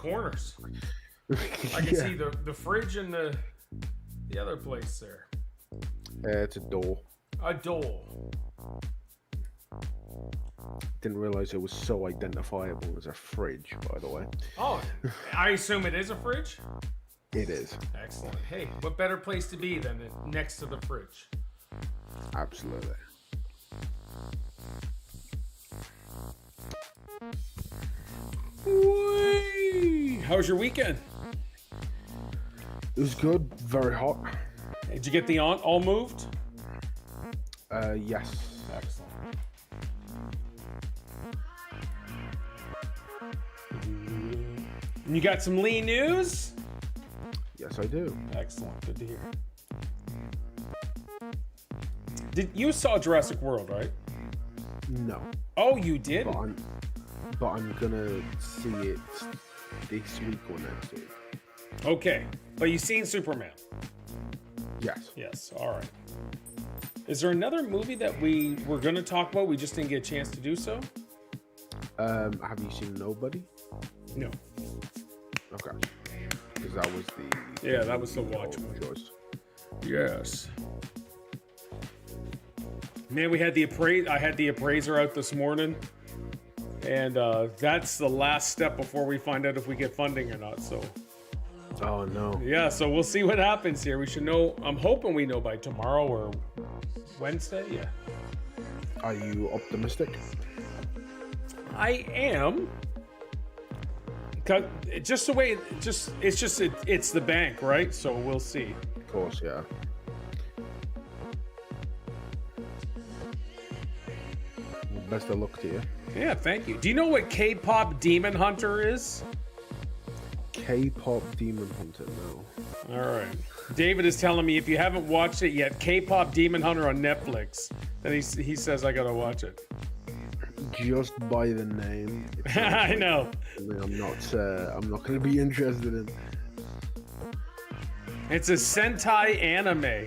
corners. I can see the fridge and the other place there. It's a door. A door. Didn't realize it was so identifiable as a fridge, by the way. Oh, I assume it is a fridge? It is. Excellent. Hey, what better place to be than next to the fridge? Absolutely. Whee! How was your weekend? It was good. Very hot. Did you get the aunt all moved? Yes. Excellent. And you got some lean news? Yes, I do. Excellent. Good to hear. You saw Jurassic World, right? No. Oh, you did? But I'm gonna see it this week or next week. Okay. But you've seen Superman? Yes. Yes. All right. Is there another movie that we were going to talk about? We just didn't get a chance to do so? Have you seen Nobody? No. Okay. Because that was the... Yeah, that was the watch one. Choice. Yes. Man, I had the appraiser out this morning. And that's the last step before we find out if we get funding or not, so... Oh, no. Yeah, so we'll see what happens here. We should know... I'm hoping we know by tomorrow or Wednesday, yeah. Are you optimistic? I am. Just the way... It's the bank, right? So we'll see. Of course, yeah. Best of luck to you. Yeah, thank you. Do you know what K-pop Demon Hunter is? K-pop Demon Hunter, no. All right. David is telling me if you haven't watched it yet, K-pop Demon Hunter on Netflix. Then he says I gotta watch it. Just by the name. I know. I'm not gonna be interested in. It's a Sentai anime.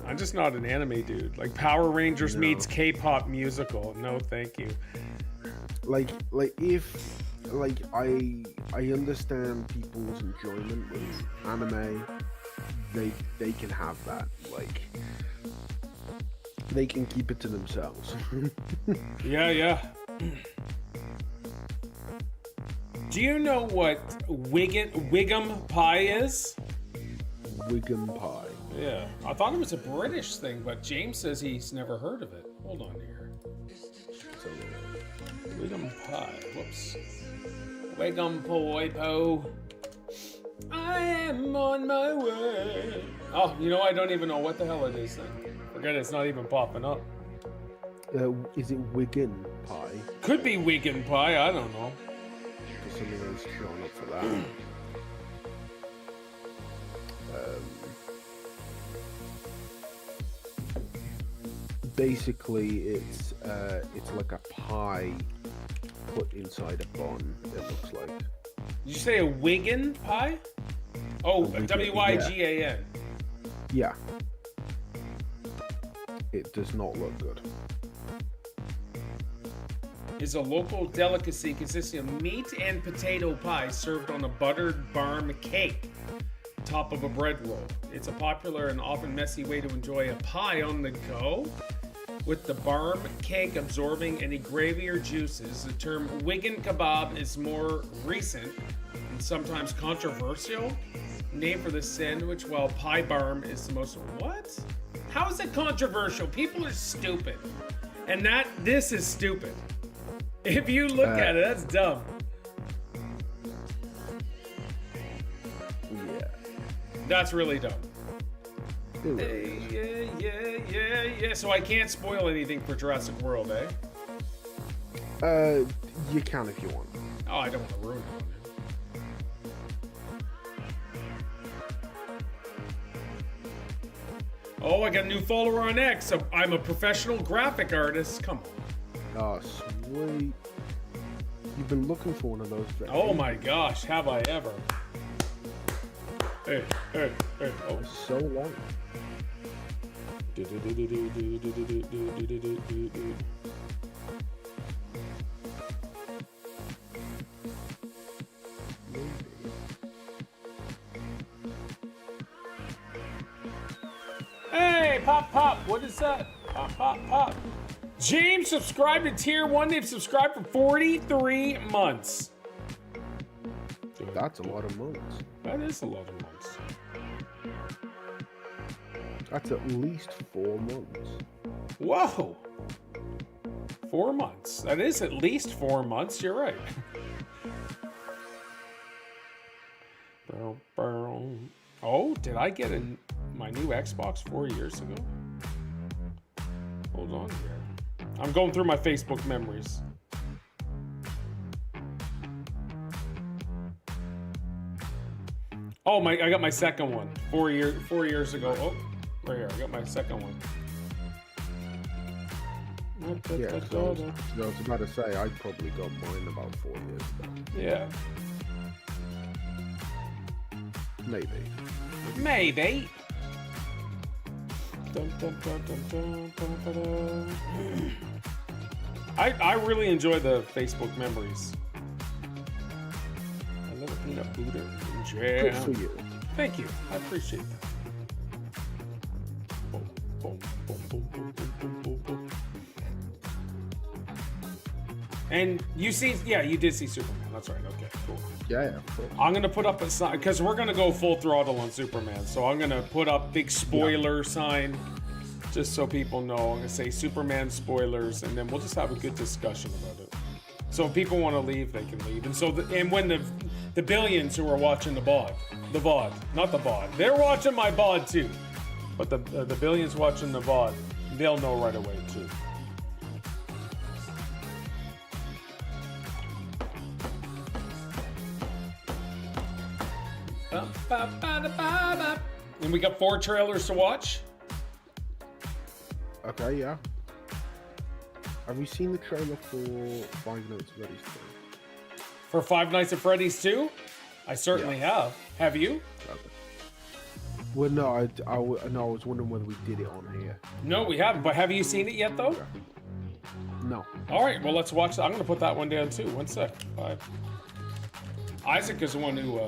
I'm just not an anime dude. Like Power Rangers meets K-pop musical. No, thank you. I understand people's enjoyment with anime. They can have that. Like, they can keep it to themselves. Yeah. Do you know what Wiggum Pie is? Wiggum Pie. Yeah, I thought it was a British thing, but James says he's never heard of it. Hold on here. Wiggum Pie. Whoops. Wiggum Pie Po. I am on my way. Oh, you know, I don't even know what the hell it is then. Forget it, it's not even popping up. Is it Wiggin Pie? Could be Wiggin Pie, I don't know. Because something else showing up for that. Basically, it's like a pie put inside a bun. It looks like. Did you say a Wiggin Pie? Oh, W-I-G-A-N. Yeah. It does not look good. Is a local delicacy consisting of meat and potato pie served on a buttered barm cake, top of a bread roll. It's a popular and often messy way to enjoy a pie on the go. With the barm cake absorbing any gravy or juices, the term Wiggin kebab is more recent and sometimes controversial name for this sandwich, while pie barm is the most... What? How is it controversial? People are stupid. And this is stupid. If you look at it, that's dumb. Yeah. That's really dumb. Yeah. So I can't spoil anything for Jurassic World, eh? You can if you want. Oh, I don't want to ruin it. Oh, I got a new follower on X. I'm a professional graphic artist. Come on. Oh, sweet. You've been looking for one of those. Oh my gosh, have I ever? Hey. Oh, so long. Hey, pop. What is that? Pop. James subscribed to tier 1. They've subscribed for 43 months. That's a lot of months. That is a lot of months. That's at least 4 months. Whoa. 4 months. That is at least 4 months. You're right. Oh, did I get my new Xbox 4 years ago? Hold on here. I'm going through my Facebook memories. Oh, I got my second one 4 years ago. Oh, right here. I got my second one. Yeah, so I was about to say, I probably got mine about 4 years ago. Yeah. Maybe. I really enjoy the Facebook memories. I love a peanut butter and jam. Good for you. Thank you. I appreciate that. Boom. And you did see Superman. That's right. Okay, cool. Yeah, cool. I'm gonna put up a sign because we're gonna go full throttle on Superman. So I'm gonna put up big spoiler sign, just so people know. I'm gonna say Superman spoilers, and then we'll just have a good discussion about it. So if people want to leave, they can leave. And so, when the billions who are watching the VOD, not the VOD, they're watching my VOD too. But the billions watching the VOD, they'll know right away too. And we got 4 trailers to watch. Okay, yeah. Have you seen the trailer for Five Nights at Freddy's 2? For Five Nights at Freddy's 2? I certainly have. Have you? Okay. Well, no, I was wondering whether we did it on here. No, we haven't. But have you seen it yet, though? Okay. No. All right, well, let's watch that. I'm going to put that one down, too. 1 sec. Isaac is the one who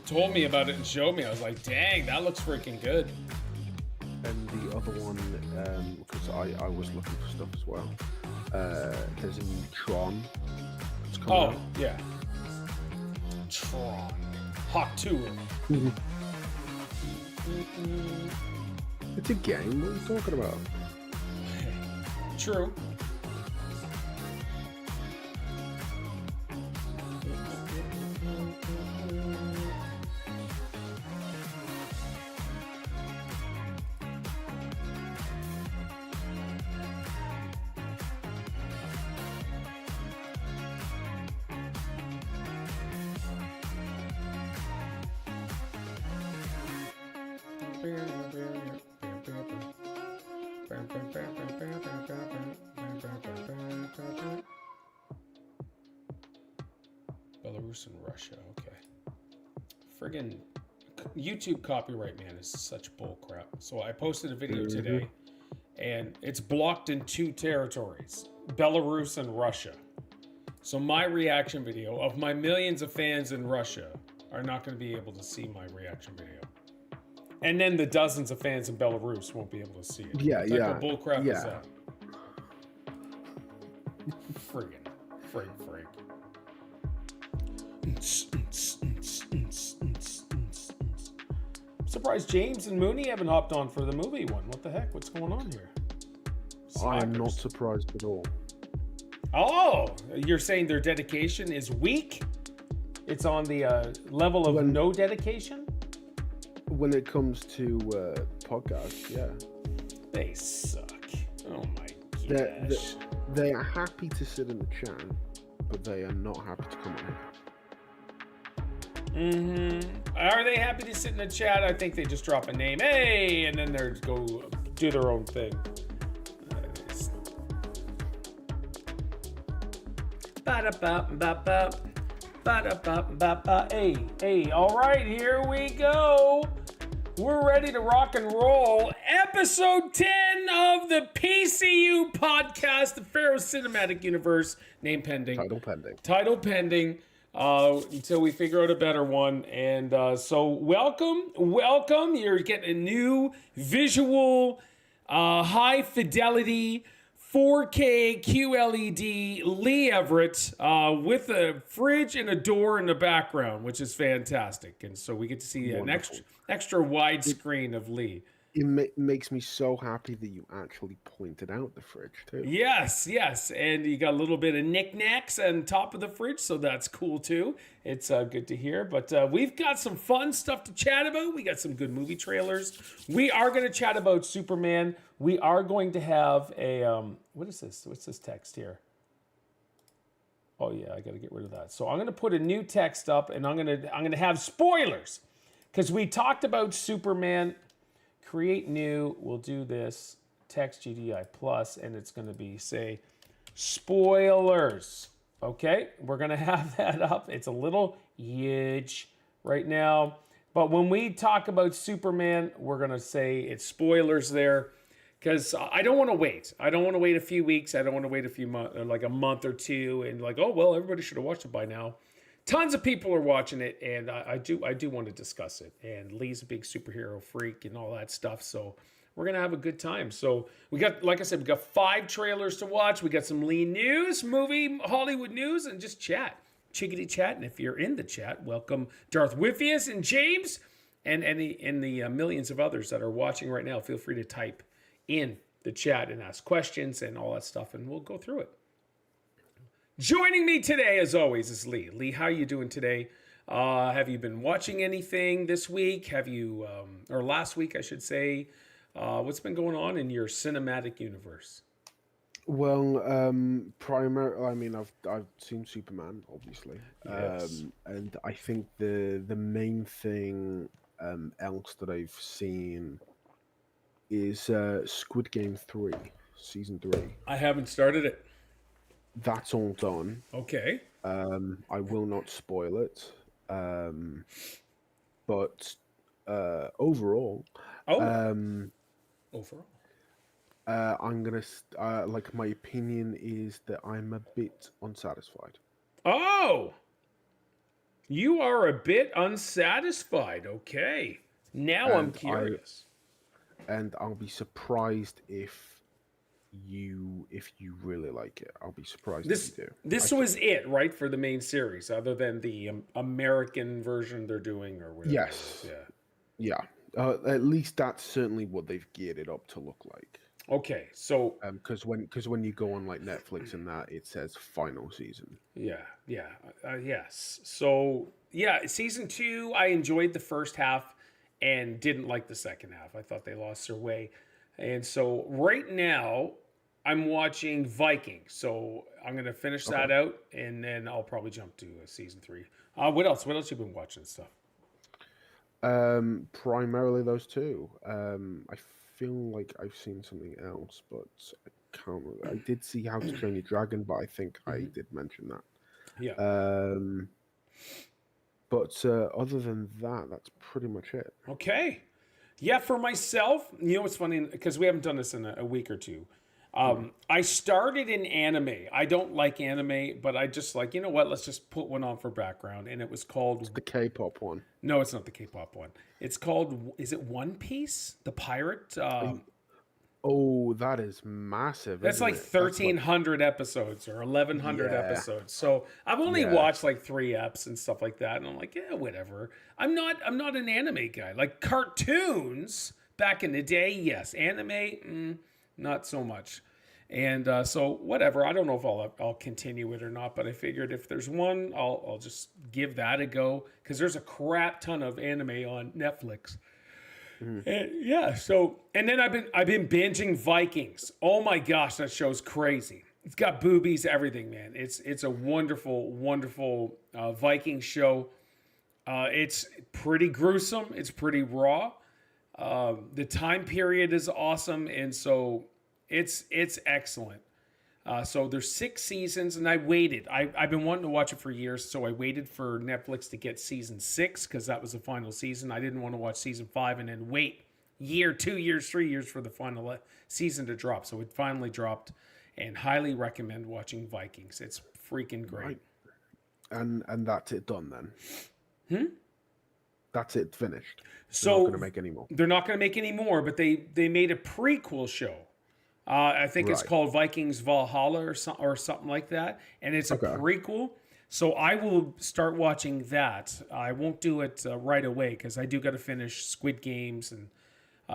told me about it and showed me. I was like, dang, that looks freaking good. And the other one, because I was looking for stuff as well. There's a new Tron. It's coming out. Yeah. Tron. Hot Tour. It's a game. What are you talking about? True. Belarus and Russia, okay. Friggin' YouTube copyright, man, is such bull crap. So I posted a video today, and it's blocked in 2 territories, Belarus and Russia. So my reaction video of my millions of fans in Russia are not going to be able to see my reaction video. And then the dozens of fans in Belarus won't be able to see it. Yeah, what type of bull crap is that? Frig. I'm surprised James and Mooney haven't hopped on for the movie one. What the heck? What's going on here? I'm not surprised at all. Oh, you're saying their dedication is weak? It's on the level of no dedication? When it comes to podcasts, yeah. They suck. Oh my gosh. They are happy to sit in the chat, but they are not happy to come on here. Are they happy to sit in the chat? I think they just drop a name, hey, and then they go do their own thing. Hey, all right, here we go. We're ready to rock and roll. Episode 10 of the PCU podcast, the Pharaoh Cinematic Universe. Name pending. Title pending. Until we figure out a better one. And so welcome. You're getting a new visual high fidelity 4K QLED Lee Everett with a fridge and a door in the background, which is fantastic. And so we get to see an extra wide screen of Lee. It makes me so happy that you actually pointed out the fridge too. Yes, yes. And you got a little bit of knickknacks on top of the fridge, so that's cool too. It's good to hear. But we've got some fun stuff to chat about. We got some good movie trailers. We are going to chat about Superman. We are going to have a what is this? What's this text here? Oh yeah, I got to get rid of that. So I'm going to put a new text up, and I'm going to have spoilers because we talked about Superman. Create new. We'll do this. Text GDI plus, and it's going to be say spoilers. Okay, we're going to have that up. It's a little huge right now, but when we talk about Superman, we're going to say it's spoilers there because I don't want to wait. I don't want to wait a few weeks. I don't want to wait a few months, like a month or two, and like, oh well, everybody should have watched it by now. Tons of people are watching it, and I do want to discuss it. And Lee's a big superhero freak and all that stuff, so we're gonna have a good time. So we got, like I said, we got 5 trailers to watch. We got some Lee news, movie, Hollywood news, and just chat, chickadee chat. And if you're in the chat, welcome Darth Wiffius and James, and the millions of others that are watching right now. Feel free to type in the chat and ask questions and all that stuff, and we'll go through it. Joining me today, as always, is Lee. Lee, how are you doing today? Have you been watching anything this week? Have you, or last week, I should say? What's been going on in your cinematic universe? Well, I mean, I've seen Superman, obviously, Yes. and I think the main thing else that I've seen is Squid Game 3, season 3. I haven't started it. That's all done. Okay. I will not spoil it. But overall, Overall. I'm gonna like my opinion is that I'm a bit unsatisfied. Oh, you are a bit unsatisfied. Okay. Now I'm curious. And I'll be surprised if you really like it. I'll be surprised if you do. This was it, right, for the main series, other than the American version they're doing or whatever. Yes. Yeah. Yeah. At least that's certainly what they've geared it up to look like. Okay, so because when you go on like Netflix and that, it says final season. Yes. So yeah, season 2, I enjoyed the first half and didn't like the second half. I thought they lost their way, and so right now I'm watching Vikings. So I'm gonna finish that out, and then I'll probably jump to season 3. What else? What else you been watching stuff? Primarily those two. I feel like I've seen something else, but I can't remember. I did see How to Train Your Dragon, but I think I did mention that. Yeah. But other than that, that's pretty much it. Okay. Yeah, for myself, you know what's funny? Because we haven't done this in a week or two. I started in anime. I don't like anime, but I just like, you know what? Let's just put one on for background. And it was called... The K-pop one. No, it's not the K-pop one. It's called... Is it One Piece? The pirate? Oh, that is massive. That's like 1,300 episodes or 1,100 episodes. So I've only watched like 3 eps and stuff like that. And I'm like, yeah, whatever. I'm not an anime guy. Like cartoons back in the day, yes. Anime, not so much. And so whatever. I don't know if I'll continue it or not, but I figured if there's one, I'll just give that a go because there's a crap ton of anime on Netflix. And yeah, so and then I've been binging Vikings. Oh my gosh, that show's crazy. It's got boobies, everything, man. It's a wonderful Viking show. It's pretty gruesome. It's pretty raw. The time period is awesome, and so it's excellent. So there's 6 seasons, and I waited. I've been wanting to watch it for years, so I waited for Netflix to get season 6 because that was the final season. I didn't want to watch season 5 and then wait year, 2 years, 3 years for the final season to drop. So it finally dropped, and highly recommend watching Vikings. It's freaking great. Right. And that's it done then. That's it, finished. They're not So going to make any more. they're not going to make any more, but they made a prequel show. I think it's Right. called Vikings Valhalla or something like that, and it's a Okay. prequel. So I will start watching that. I won't do it right away because I do got to finish Squid Games, and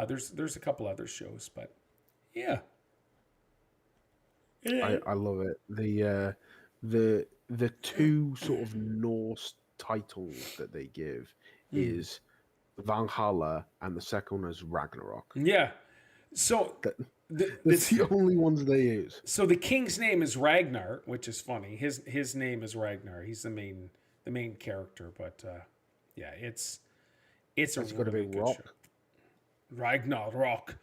there's a couple other shows, but yeah. I love it. The two sort of Norse titles that they give is Valhalla, and the second one is Ragnarok. Yeah. So That's the only ones they use. so the king's name is Ragnar, which is funny. His name is Ragnar. He's the main character, but yeah, it's a It's got to really be good rock. show. Ragnarok.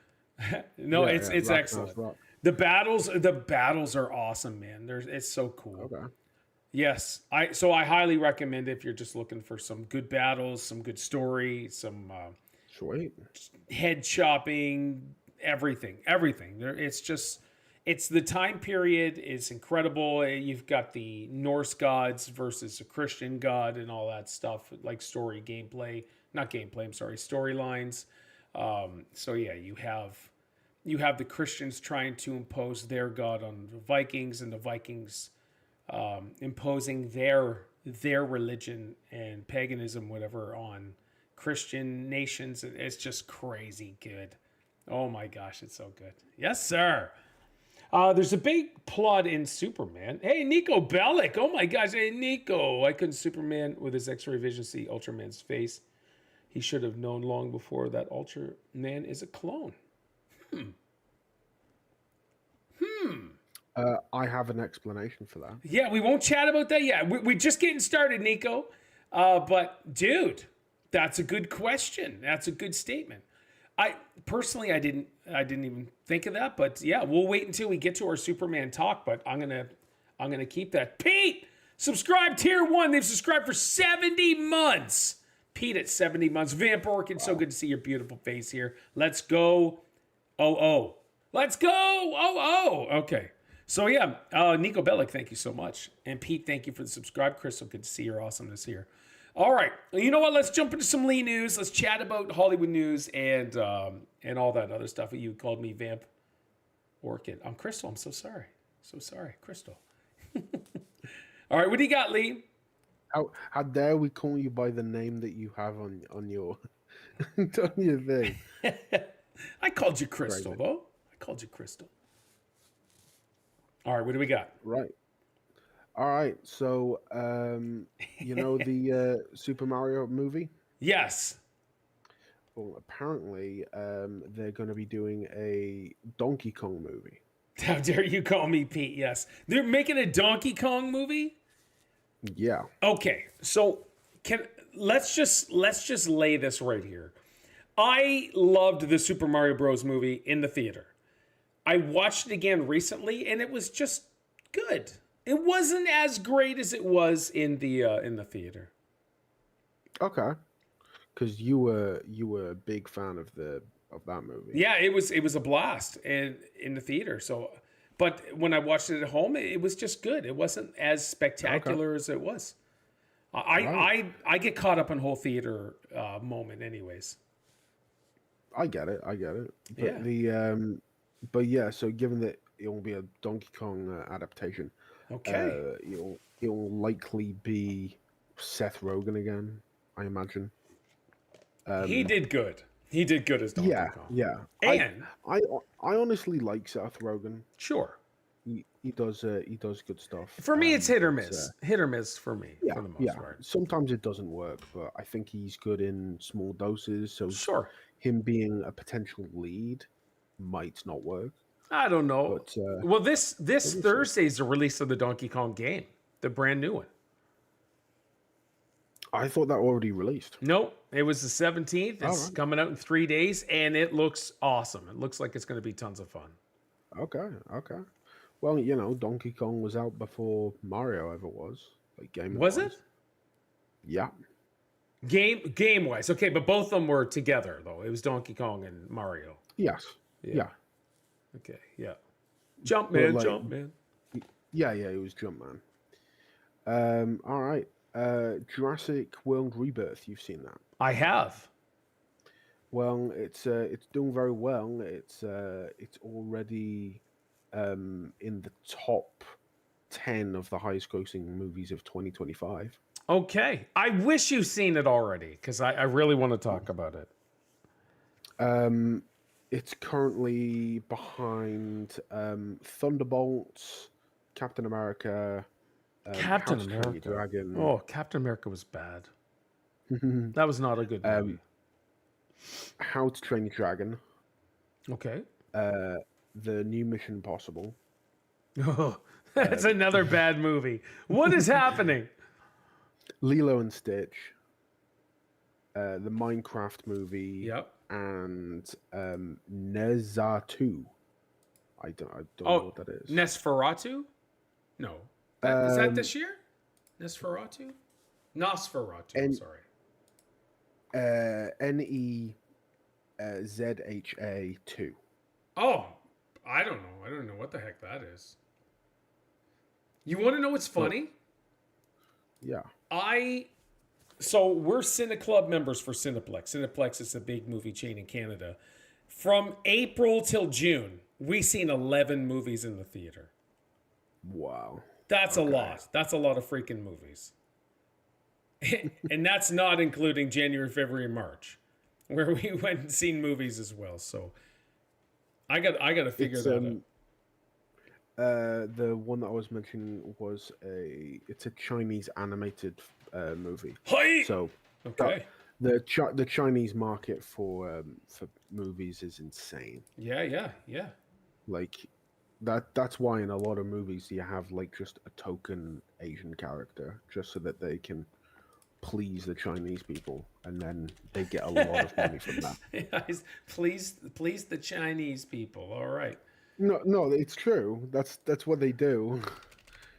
No, it's Ragnarok's excellent. rock. The battles are awesome, man. It's so cool. Okay. Yes, I highly recommend if you're just looking for some good battles, some good story, some Sweet. head chopping, everything. It's the time period is incredible. You've got the Norse gods versus a Christian god and all that stuff, like storylines. So yeah, you have the Christians trying to impose their god on the Vikings, and the Vikings imposing their religion and paganism, whatever, on Christian nations. It's just crazy good. Oh my gosh, it's so good. Yes, sir. There's a big plot in Superman. Hey, Nico Bellic. Oh my gosh. Hey, Nico. Why couldn't Superman with his X-ray vision see Ultraman's face? He should have known long before that Ultraman is a clone. I have an explanation for that. Yeah, we won't chat about that yet. We're just getting started, Nico. But dude, that's a good question. That's a good statement. I personally, I didn't even think of that. But yeah, we'll wait until we get to our Superman talk. But I'm gonna keep that. Pete, subscribe tier 1. They've subscribed for 70 months. Pete at 70 months. Vamp Orkin, so good to see your beautiful face here. Let's go. Oh. Let's go. Oh. Okay. So yeah, Nico Bellic, thank you so much. And Pete, thank you for the subscribe. Crystal, good to see your awesomeness here. All right. You know what? Let's jump into some Lee news. Let's chat about Hollywood news and all that other stuff. You called me Vamp Orchid. I'm Crystal. I'm so sorry. So sorry, Crystal. All right. What do you got, Lee? How dare we call you by the name that you have on your on your thing? I called you Crystal, Crazy. though. I called you Crystal. All right. What do we got? Right. All right. So, you know the Super Mario movie? Yes. Well, apparently, they're going to be doing a Donkey Kong movie. How dare you call me Pete? Yes. They're making a Donkey Kong movie? Yeah. Okay. So let's just lay this right here. I loved the Super Mario Bros. Movie in the theater. I watched it again recently, and it was just good. It wasn't as great as it was in the theater. Okay. Because you were a big fan of that movie. Yeah, it was a blast in the theater. So, but when I watched it at home, it was just good. It wasn't as spectacular as it was. I get caught up in whole theater moment, anyways. I get it. But Yeah. but yeah. So given that it will be a Donkey Kong adaptation, Okay. it'll likely be Seth Rogen again, I imagine. He did good. He did good as Donkey Kong. Yeah. And I honestly like Seth Rogen. sure. He does good stuff. For me, it's hit or but, miss. Hit or miss for me, yeah, for the most yeah. part. Sometimes it doesn't work, but I think he's good in small doses. So Sure. him being a potential lead might not work. I don't know. But Well, this Thursday is the release of the Donkey Kong game, the brand new one. I thought that already released. Nope, it was the 17th. It's right. coming out in 3 days, and it looks awesome. It looks like it's going to be tons of fun. Okay. Well, Donkey Kong was out before Mario ever was. Like game Was it? Yeah. Game wise, okay, but both of them were together though. It was Donkey Kong and Mario. Yes. Yeah. Okay, yeah. Jumpman, like- Jumpman. Yeah, it was Jumpman. All right. Jurassic World Rebirth. You've seen that? I have. Well, it's doing very well. It's already in the top 10 of the highest grossing movies of 2025. Okay. I wish you've seen it already because I really want to talk about it. It's currently behind Thunderbolts, Captain America, Captain How to Train Your America. Dragon. Oh, Captain America was bad. That was not a good movie. How to Train Your Dragon, Okay. the new Mission Impossible. Oh, that's another bad movie. What is happening? Lilo and Stitch, the Minecraft movie, Yep. and Nezatu. I don't know what that is. Nosferatu? No. Is that this year? Nosferatu? Nosferatu, I'm sorry. Nezha 2. Oh, I don't know. I don't know what the heck that is. You want to know what's funny? Yeah. So we're Cine Club members for Cineplex. Cineplex is a big movie chain in Canada. From April till June, we've seen 11 movies in the theater. Wow. That's a lot. That's a lot of freaking movies. And that's not including January, February, and March, where we went and seen movies as well. So I got to figure that out. The one that I was mentioning was it's a Chinese animated movie. Hi! So Okay. the Chinese market for movies is insane. Yeah. Like that's why in a lot of movies you have like just a token Asian character just so that they can please the Chinese people, and then they get a lot of money from that. Please the Chinese people. All right. No, it's true. That's what they do.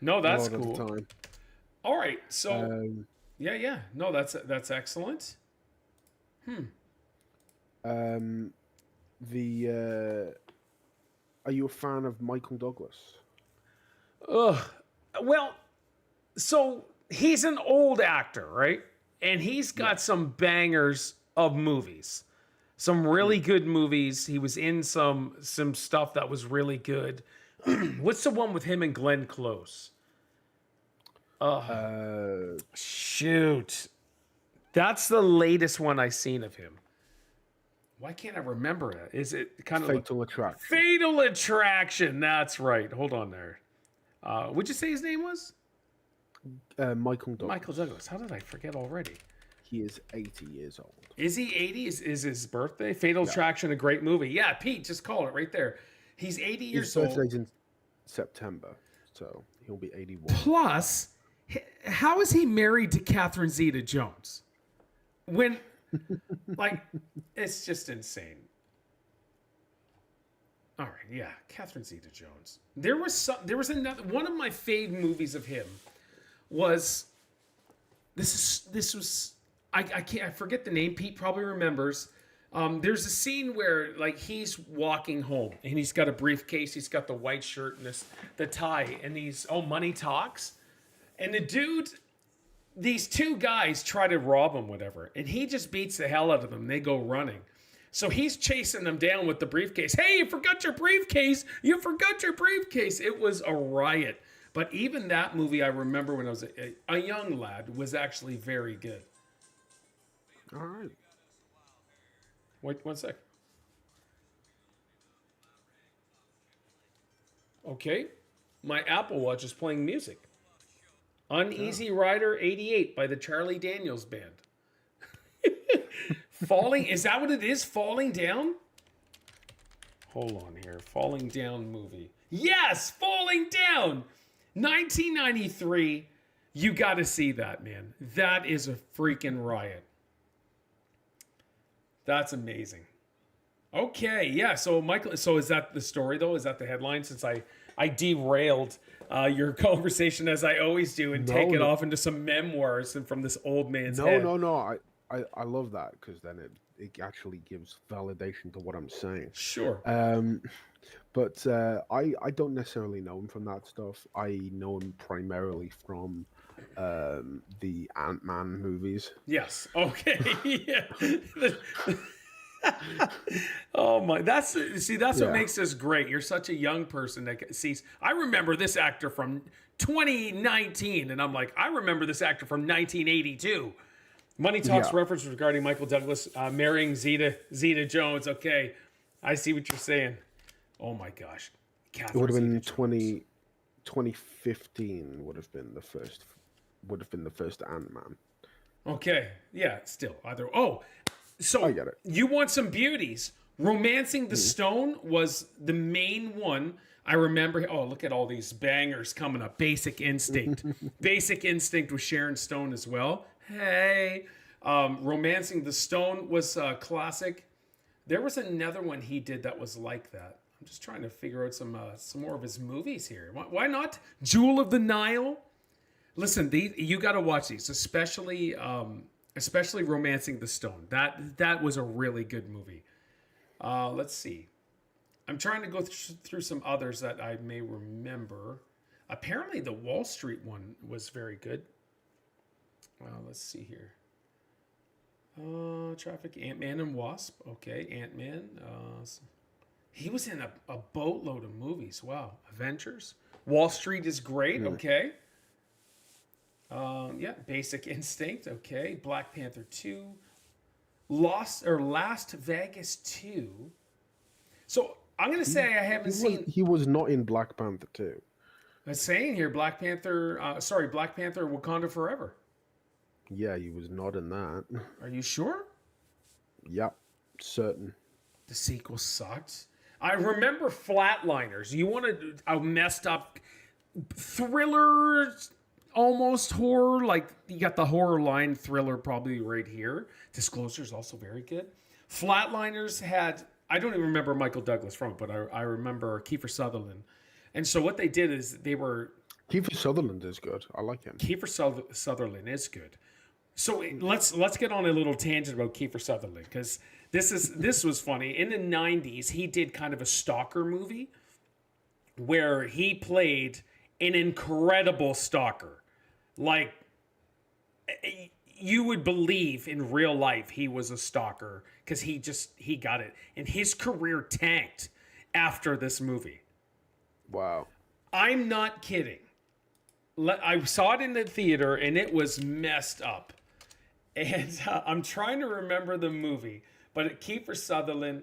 No, that's a lot cool. of the time. All right. So yeah. No, that's excellent. Are you a fan of Michael Douglas? Well, so he's an old actor, right? And he's got some bangers of movies. Some really good movies. He was in some stuff that was really good. What's the one with him and Glenn Close? Shoot. That's the latest one I seen of him. Why can't I remember it? Is it kind of Fatal Attraction? Fatal Attraction. That's right. Hold on there. What'd you say his name was? Michael Douglas. Michael Douglas. How did I forget already? He is 80 years old. Is he 80? Is his birthday? Fatal Attraction, a great movie. Yeah, Pete, just call it right there. He's 80 years old. His birthday's in September, so he'll be 81. Plus, how is he married to Catherine Zeta-Jones? When, like, it's just insane. All right, yeah, Catherine Zeta-Jones. There was another one of my fave movies of him was I forget the name. Pete probably remembers. There's a scene where like he's walking home and he's got a briefcase, he's got the white shirt and the tie, and money talks. And the dude, these two guys try to rob him, whatever, and he just beats the hell out of them. They go running. So he's chasing them down with the briefcase. Hey, you forgot your briefcase! You forgot your briefcase! It was a riot. But even that movie, I remember when I was a young lad, was actually very good. All right. Wait 1 sec. Okay. My Apple Watch is playing music. Uneasy Rider 88 by the Charlie Daniels Band. Falling, is that what it is? Falling Down? Hold on here. Falling Down movie. Yes! Falling Down! 1993. You got to see that, man. That is a freaking riot. That's amazing. Okay, yeah. So Michael, so is that the story though? Is that the headline? Since I derailed your conversation as I always do and take it off into some memoirs and from this old man's head. No. I love that because then it actually gives validation to what I'm saying. Sure. But I don't necessarily know him from that stuff. I know him primarily from the Ant-Man movies. Yes. Okay. Yeah. Oh my, that's what Yeah, makes this great. You're such a young person that sees. I remember this actor from 2019, and I'm like, I remember this actor from 1982. Money yeah. Talks reference regarding Michael Douglas marrying Zeta Jones. Okay, I see what you're saying. Oh my gosh, It would Catherine have Zeta been Jones. 2015 would have been the first Ant-Man. Okay, yeah, still either. Oh, I so get it. you want some beauties? Romancing the Mhm. Stone was the main one. I remember. Oh, look at all these bangers coming up. Basic Instinct. Basic Instinct with Sharon Stone as well. Hey, Romancing the Stone was a classic. There was another one he did that was like that. I'm just trying to figure out some more of his movies here. Why not? Jewel of the Nile. Listen, you got to watch these, especially Romancing the Stone. That was a really good movie. Let's see. I'm trying to go through some others that I may remember. Apparently, the Wall Street one was very good. Let's see here. Traffic, Ant Man and Wasp. Okay, Ant Man. He was in a boatload of movies. Wow, Avengers. Wall Street is great. Mm. Okay. Yeah, Basic Instinct. Okay, Black Panther 2, Last Vegas 2. So I'm gonna say I haven't seen. He was not in Black Panther 2. I'm saying here Black Panther. Black Panther Wakanda Forever. Yeah, he was not in that. Are you sure? Yep, certain. The sequel sucked. I remember Flatliners. You wanted a messed up thriller, almost horror. Like you got the horror line thriller probably right here. Disclosure is also very good. Flatliners had, I don't even remember Michael Douglas from it, but I remember Kiefer Sutherland. And so what they did is they were Kiefer Sutherland is good. I like him. Sutherland is good. So let's get on a little tangent about Kiefer Sutherland because this was funny. In the '90s, he did kind of a stalker movie where he played an incredible stalker. Like you would believe in real life he was a stalker because he got it, and his career tanked after this movie. Wow. I'm not kidding. I saw it in the theater and it was messed up. And I'm trying to remember the movie, but Kiefer Sutherland,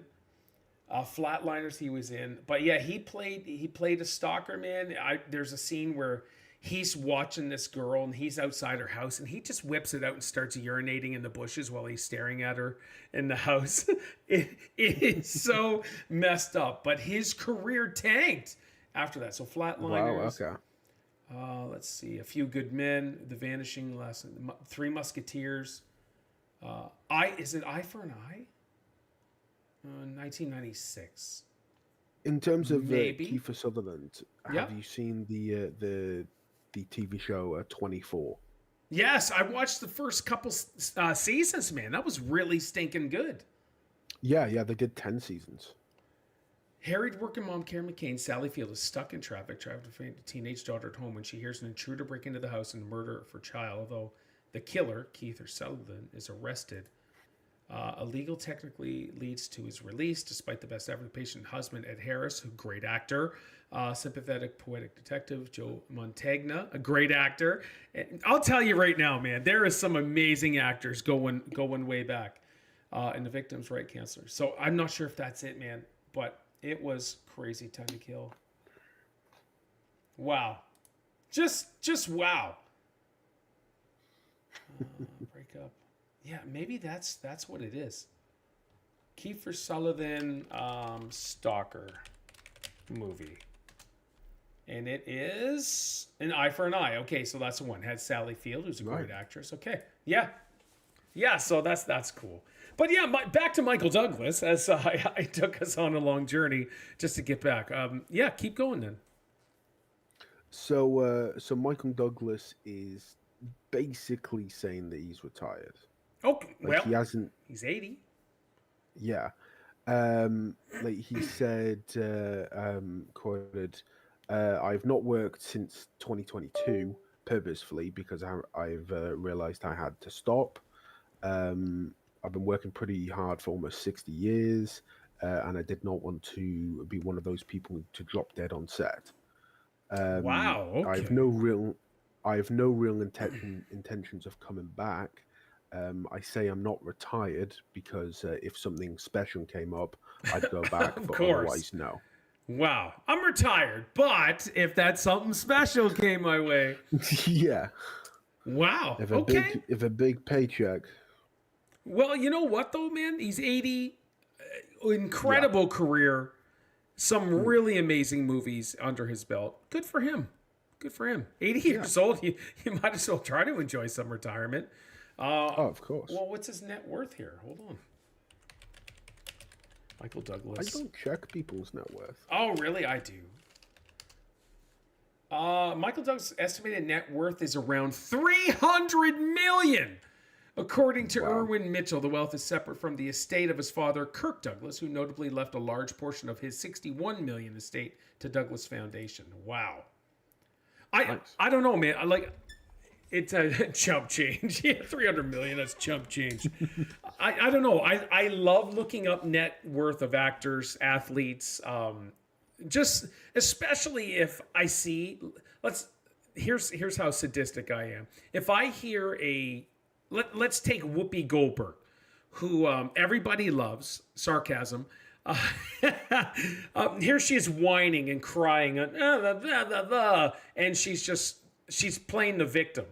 Flatliners, he was in. But yeah, he played a stalker, man. There's a scene where he's watching this girl and he's outside her house and he just whips it out and starts urinating in the bushes while he's staring at her in the house. It is so messed up. But his career tanked after that. So Flatliners. Wow. Okay. Let's see. A Few Good Men, The Vanishing Lesson, Three Musketeers. Is it Eye for an Eye? 1996. In terms of Maybe. Kiefer Sutherland, Yeah. have you seen the TV show 24? Yes, I watched the first couple seasons, man. That was really stinking good. Yeah, they did 10 seasons. Harried working mom Karen McCain, Sally Field, is stuck in traffic, trying to find a teenage daughter at home when she hears an intruder break into the house and murder of her child. Although the killer, Keith Sutherland, is arrested, a legal technically leads to his release, despite the best effort. The patient husband, Ed Harris, a great actor, sympathetic, poetic detective, Joe Montagna, a great actor. And I'll tell you right now, man, there is some amazing actors going way back, and the victim's right counselor. So I'm not sure if that's it, man, but it was crazy. Time to Kill. Wow. Just wow. Break up. Yeah, maybe that's what it is. Kiefer Sutherland stalker movie. And it is An Eye for an Eye. Okay, so that's the one. Had Sally Field, who's a great actress. Okay. Yeah. Yeah, so that's cool. But yeah, back to Michael Douglas as I took us on a long journey just to get back. Yeah, keep going then. So Michael Douglas is basically saying that he's retired. Okay, Like well, he hasn't. he's 80. Yeah. Like he said, quoted, "I've not worked since 2022. purposefully because I've realized I had to stop. I've been working pretty hard for almost 60 years, and I did not want to be one of those people to drop dead on set. Wow. I have Okay. no real intentions of coming back. I say I'm not retired because if something special came up, I'd go back, Of but course. otherwise, no. Wow. I'm retired, but if that something special came my way, Yeah, wow. if Okay. a big paycheck, Well, you know what though, man? He's 80. yeah, Incredible career. Some really amazing movies under his belt. Good for him. Good for him. 80 yeah. years old. You might as well try to enjoy some retirement. Oh, of course. Well, what's his net worth here? Hold on. Michael I Douglas. don't check people's net worth. Oh, really? I do. Michael Douglas' estimated net worth is around 300 million. According to Irwin Mitchell, the wealth is separate from the estate of his father, Kirk Douglas, who notably left a large portion of his 61 million estate to Douglas Foundation. Wow. I don't know, man. It's a chump change. Yeah, 300 million, that's chump change. I don't know. I love looking up net worth of actors, athletes, just especially if I see here's how sadistic I am. If I hear let's take Whoopi Goldberg, who everybody loves, sarcasm. Here she is whining and crying, and she's playing the victim.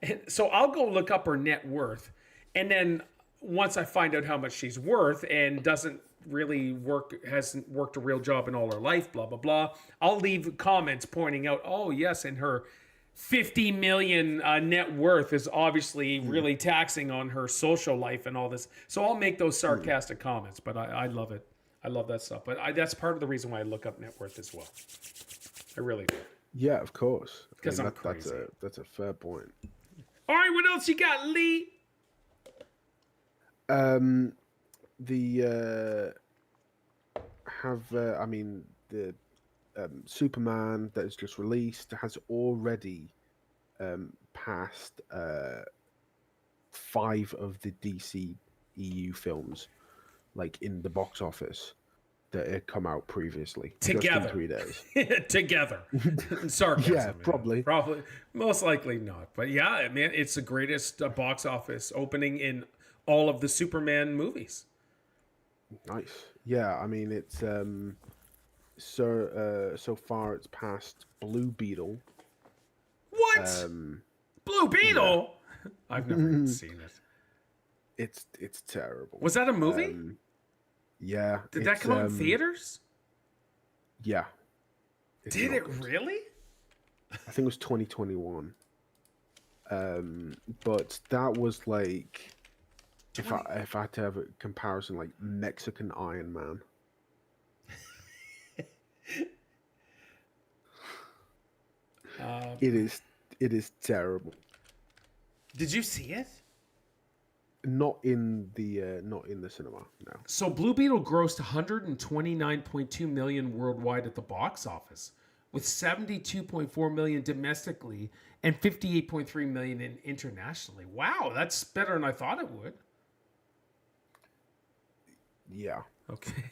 And so I'll go look up her net worth, and then once I find out how much she's worth and hasn't worked a real job in all her life, blah blah blah, I'll leave comments pointing out, oh yes, and her 50 million net worth is obviously really taxing on her social life and all this. So I'll make those sarcastic comments, but I love it. I love that stuff. But that's part of the reason why I look up net worth as well. I really do. Yeah, of course. Because I'm crazy. That's a fair point. All right, what else you got, Lee? The Superman that is just released has already passed 5 of the DC EU films, like in the box office, that had come out previously. Together. Just in 3 days. Together. Sarcasm. Yeah, man. probably. Probably. Most likely not. But yeah, man, it's the greatest box office opening in all of the Superman movies. Nice. Yeah, I mean it's so far it's passed Blue Beetle. What? Blue Beetle? Yeah. I've never even seen it. It's terrible. Was that a movie? Yeah. Did that come out in theaters? Yeah. Did it really? I think it was 2021. But that was like, if I had to have a comparison, like Mexican Iron Man. It is terrible. Did you see it? Not in the cinema, no. So Blue Beetle grossed 129.2 million worldwide at the box office, with 72.4 million domestically and 58.3 million internationally. Wow, that's better than I thought it would. Yeah. Okay.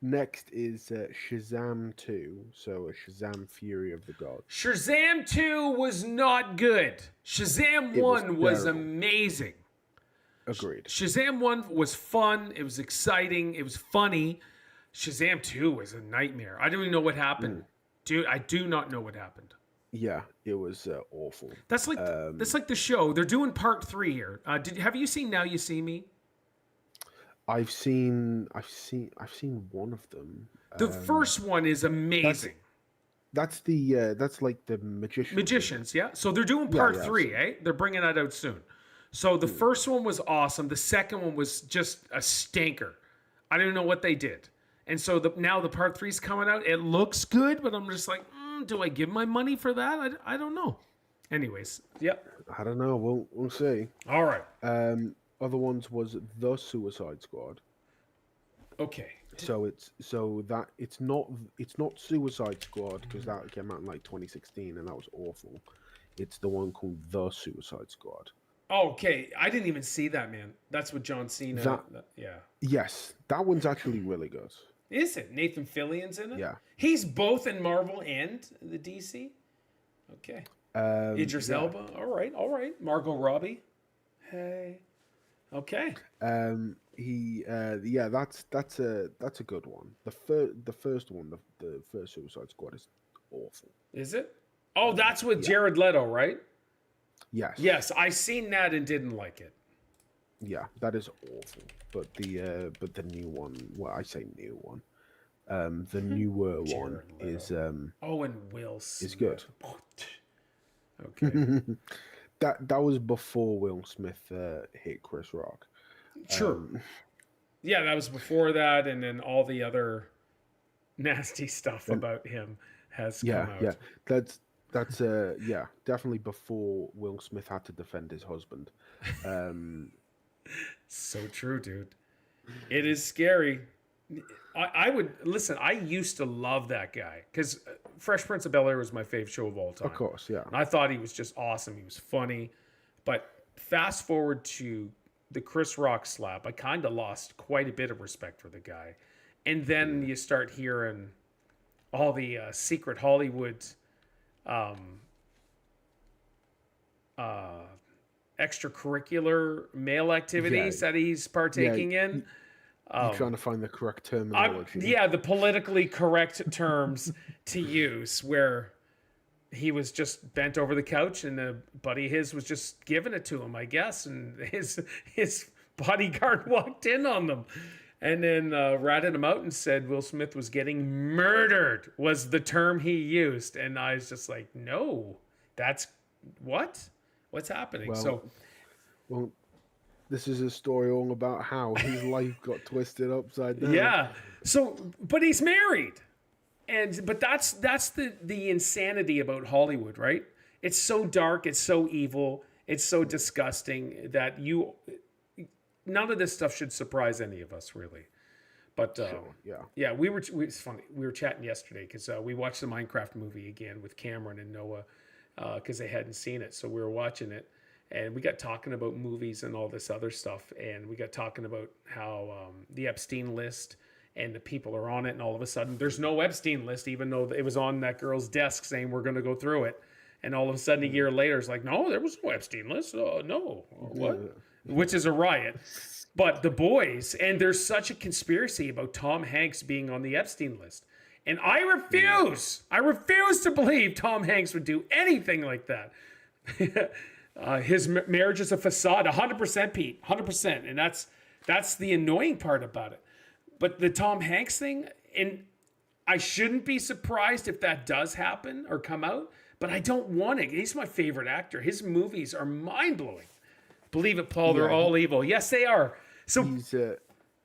Next is Shazam 2. So Shazam Fury of the Gods. Shazam 2 was not good. Shazam 1 was amazing. Agreed. Shazam 1 was fun. It was exciting. It was funny. Shazam 2 was a nightmare. I don't even know what happened. Dude, I do not know what happened. Yeah, it was awful. That's like the show. They're doing part 3 here. Have you seen Now You See Me? I've seen one of them. The first one is amazing. That's like the Magicians, yeah. So they're doing part 3, eh? They're bringing that out soon. So the first one was awesome. The second one was just a stinker. I don't know what they did. And so now the part 3 is coming out. It looks good, but I'm just like, do I give my money for that? I don't know. Anyways, yep. I don't know. We'll see. All right. Other ones was The Suicide Squad. Okay. it's not Suicide Squad because that came out in like 2016 and that was awful. It's the one called The Suicide Squad. Okay, I didn't even see that, man. That's with John Cena. That Yeah. Yes, that one's actually really good. Is it? Nathan Fillion's in it? Yeah. He's both in Marvel and the DC? Okay. Idris Elba? All right. Margot Robbie? Hey. Okay. That's a good one. The first one, the first Suicide Squad is awful. Is it? Oh, that's with Jared Leto, right? Yes. Yes, I seen that and didn't like it. Yeah, that is awful. But the new one, well, I say new one. The newer one is and Will Smith. is good. Okay. That was before Will Smith hit Chris Rock. Sure. Yeah, that was before that, and then all the other nasty stuff about him has come out. Yeah. That's definitely before Will Smith had to defend his husband. So true, dude. It is scary. I would listen. I used to love that guy because Fresh Prince of Bel-Air was my favorite show of all time. Of course, yeah. And I thought he was just awesome. He was funny. But fast forward to the Chris Rock slap, I kind of lost quite a bit of respect for the guy. And then you start hearing all the secret Hollywood extracurricular male activities that he's partaking in. You're trying to find the correct terminology. The politically correct terms to use, where he was just bent over the couch and a buddy of his was just giving it to him, I guess, and his bodyguard walked in on them and then ratted him out and said Will Smith was getting murdered, was the term he used. And I was just like, no, that's what's happening? Well, this is a story all about how his life got twisted upside down. Yeah. So, but he's married. But that's the insanity about Hollywood, right? It's so dark, it's so evil, it's so disgusting that none of this stuff should surprise any of us, really. But it's funny. We were chatting yesterday because we watched the Minecraft movie again with Cameron and Noah because they hadn't seen it, so we were watching it. And we got talking about movies and all this other stuff. And we got talking about how the Epstein list and the people are on it. And all of a sudden, there's no Epstein list, even though it was on that girl's desk saying we're going to go through it. And all of a sudden, a year later, it's like, no, there was no Epstein list. No. What? Yeah. Which is a riot. But The Boys, and there's such a conspiracy about Tom Hanks being on the Epstein list. And I refuse to believe Tom Hanks would do anything like that. His marriage is a facade, 100%, Pete, 100%, and that's the annoying part about it. But the Tom Hanks thing, and I shouldn't be surprised if that does happen or come out, but I don't want it. He's my favorite actor. His movies are mind-blowing. Believe it, Paul, they're all evil. Yes, they are. So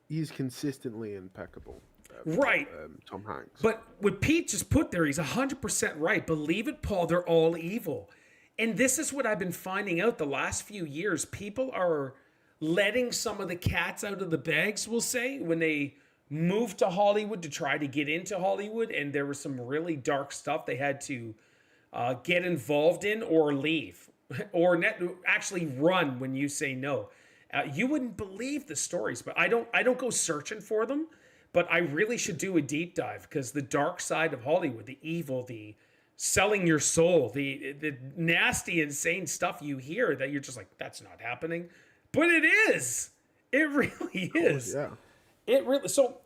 he's consistently impeccable. Right. Tom Hanks. But what Pete just put there, he's 100% right. Believe it, Paul, they're all evil. And this is what I've been finding out the last few years. People are letting some of the cats out of the bags, we'll say, when they moved to Hollywood to try to get into Hollywood. And there was some really dark stuff they had to get involved in or leave or actually run when you say no. You wouldn't believe the stories, but I don't go searching for them. But I really should do a deep dive because the dark side of Hollywood, the evil, the selling your soul, the nasty, insane stuff you hear that you're just like, that's not happening. But it is. It really is. Yeah. It really. So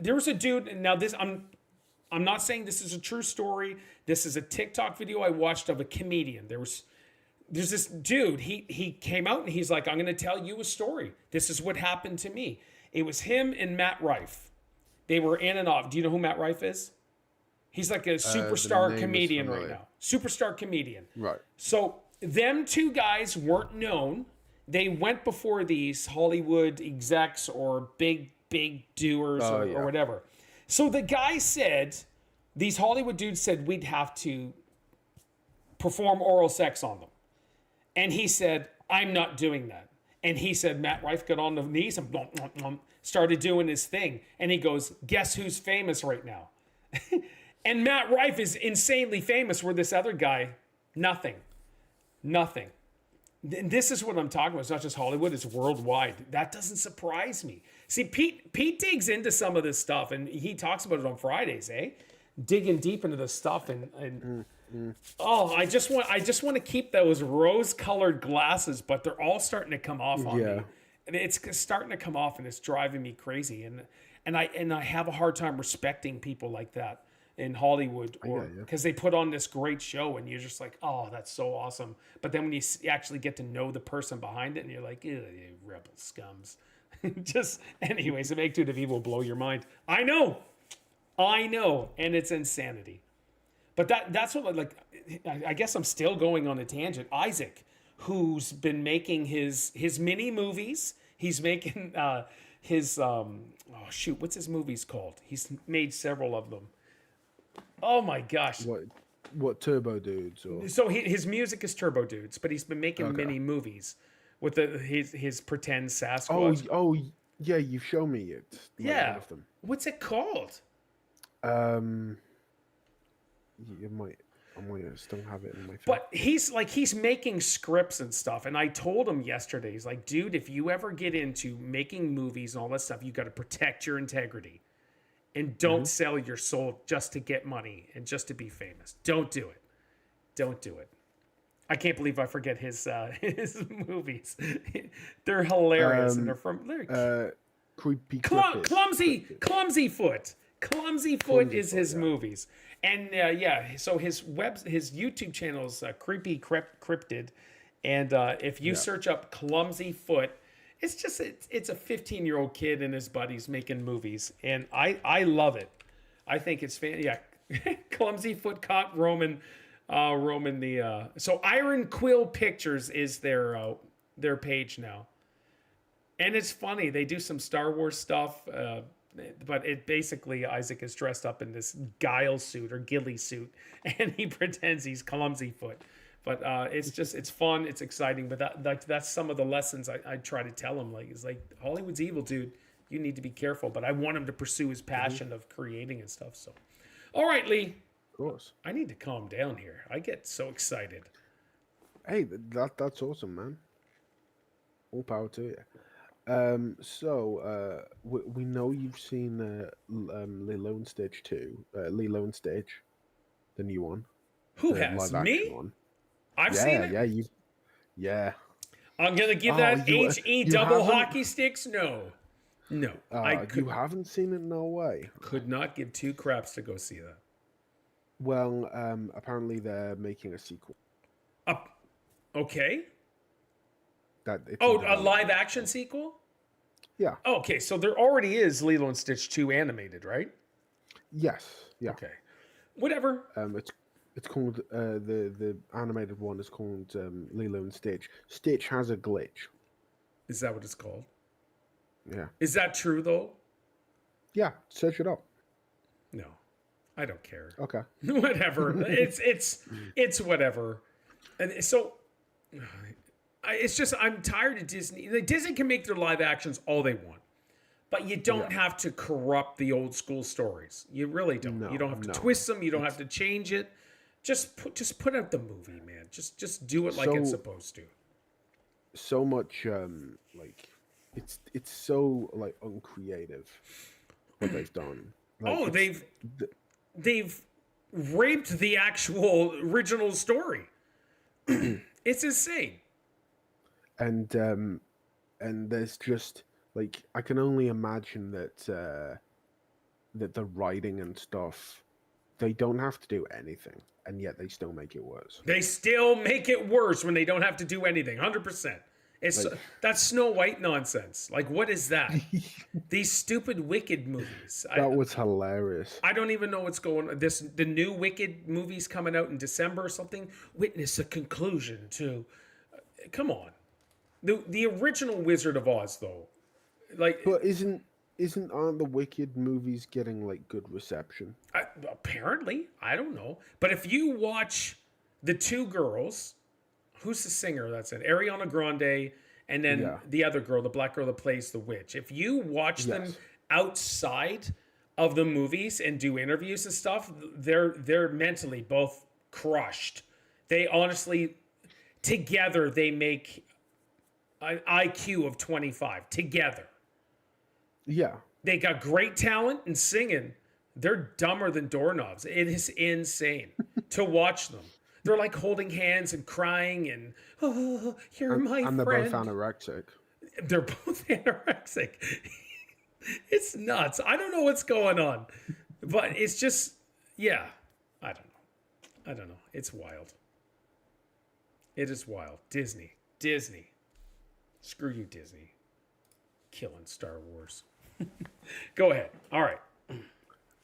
there was a dude. Now this, I'm not saying this is a true story. This is a TikTok video I watched of a comedian. There's this dude. He came out and he's like, I'm going to tell you a story. This is what happened to me. It was him and Matt Rife. They were in and off. Do you know who Matt Rife is? He's like a superstar comedian right now. Superstar comedian. Right. So them two guys weren't known. They went before these Hollywood execs or big doers or whatever. So the guy said, these Hollywood dudes said we'd have to perform oral sex on them. And he said, I'm not doing that. And he said Matt Rife got on the knees and started doing his thing. And he goes, guess who's famous right now? And Matt Rife is insanely famous, where this other guy, nothing. Nothing. This is what I'm talking about. It's not just Hollywood, it's worldwide. That doesn't surprise me. See, Pete digs into some of this stuff, and he talks about it on Fridays, eh? Digging deep into the stuff, and oh, I just want to keep those rose-colored glasses, but they're all starting to come off on me. And it's starting to come off, and it's driving me crazy. And I have a hard time respecting people like that in Hollywood, or because they put on this great show and you're just like, oh, that's so awesome. But then when you actually get to know the person behind it, and you're like, ew, you rebel scums. Just anyways, a magnitude of evil will blow your mind. I know, and it's insanity. But that's what, like, I guess I'm still going on a tangent. Isaac, who's been making his mini movies, he's making what's his movies called? He's made several of them. Oh my gosh! What Turbo Dudes? Or? So his music is Turbo Dudes, but he's been making mini movies with his pretend Sasquatch. Oh yeah, you show me it. Yeah. What's it called? I might still have it in my phone. But he's making scripts and stuff, and I told him yesterday, he's like, dude, if you ever get into making movies and all that stuff, you got to protect your integrity. And don't sell your soul just to get money and just to be famous. Don't do it. Don't do it. I can't believe I forget his movies. They're hilarious, and they're from Clumsy Foot. Clumsy Foot is his movies, and so his YouTube channel is Creepy Cryptid, and if you search up Clumsy Foot. It's a 15-year-old kid and his buddies making movies, and I love it. I think it's Clumsy Foot caught Roman so Iron Quill Pictures is their page now, and it's funny. They do some Star Wars stuff, but it basically Isaac is dressed up in this guile suit or ghillie suit, and he pretends he's Clumsy Foot. But it's fun, it's exciting. But that's some of the lessons I try to tell him. Like, it's like, Hollywood's evil, dude. You need to be careful. But I want him to pursue his passion of creating and stuff. So, all right, Lee. Of course. I need to calm down here. I get so excited. Hey, that's awesome, man. All power to you. So we know you've seen Lilo and Stitch 2, Lilo and Stitch, the new one. Who has me? One. I've seen it. Yeah. I'm gonna give that HE double hockey sticks. No. You haven't seen it? No way. Could not give two craps to go see that. Well, apparently they're making a sequel. Okay. A live action sequel? Yeah. Okay, so there already is Lilo and Stitch 2 animated, right? Yes. Yeah. Okay. Whatever. It's called the animated one is called Lilo and Stitch. Stitch has a glitch. Is that what it's called? Yeah. Is that true though? Yeah, search it up. No. I don't care. Okay. Whatever. It's whatever. And so it's just I'm tired of Disney. Disney can make their live actions all they want. But you don't have to corrupt the old school stories. You really don't. No, you don't have to twist them. You don't have to change it. Just put out the movie, man. Just do it like it's supposed to. So much like it's so like uncreative what they've done. Like, they've raped the actual original story. It's insane. And there's just like I can only imagine that the writing and stuff, they don't have to do anything, and yet they still make it worse. They still make it worse when they don't have to do anything. 100%. That's Snow White nonsense. Like, what is that? These stupid Wicked movies. That was hilarious. I don't even know what's going on. The new Wicked movie's coming out in December or something. Witness a conclusion to. Come on, the original Wizard of Oz though. Like, but aren't the Wicked movies getting like good reception? Apparently, I don't know. But if you watch the two girls, who's the singer that's in Ariana Grande and then Yeah. the other girl, the black girl that plays the witch. If you watch them Yes. outside of the movies and do interviews and stuff, they're mentally both crushed. They honestly together they make an IQ of 25 together. Yeah. They got great talent in singing. They're dumber than doorknobs. It is insane to watch them. They're like holding hands and crying and, oh, you're my And they're friend. both anorexic. They're both anorexic. It's nuts. I don't know what's going on, but it's just, yeah, I don't know. It's wild. It is wild. Disney. Screw you, Disney. Killing Star Wars. Go ahead. All right.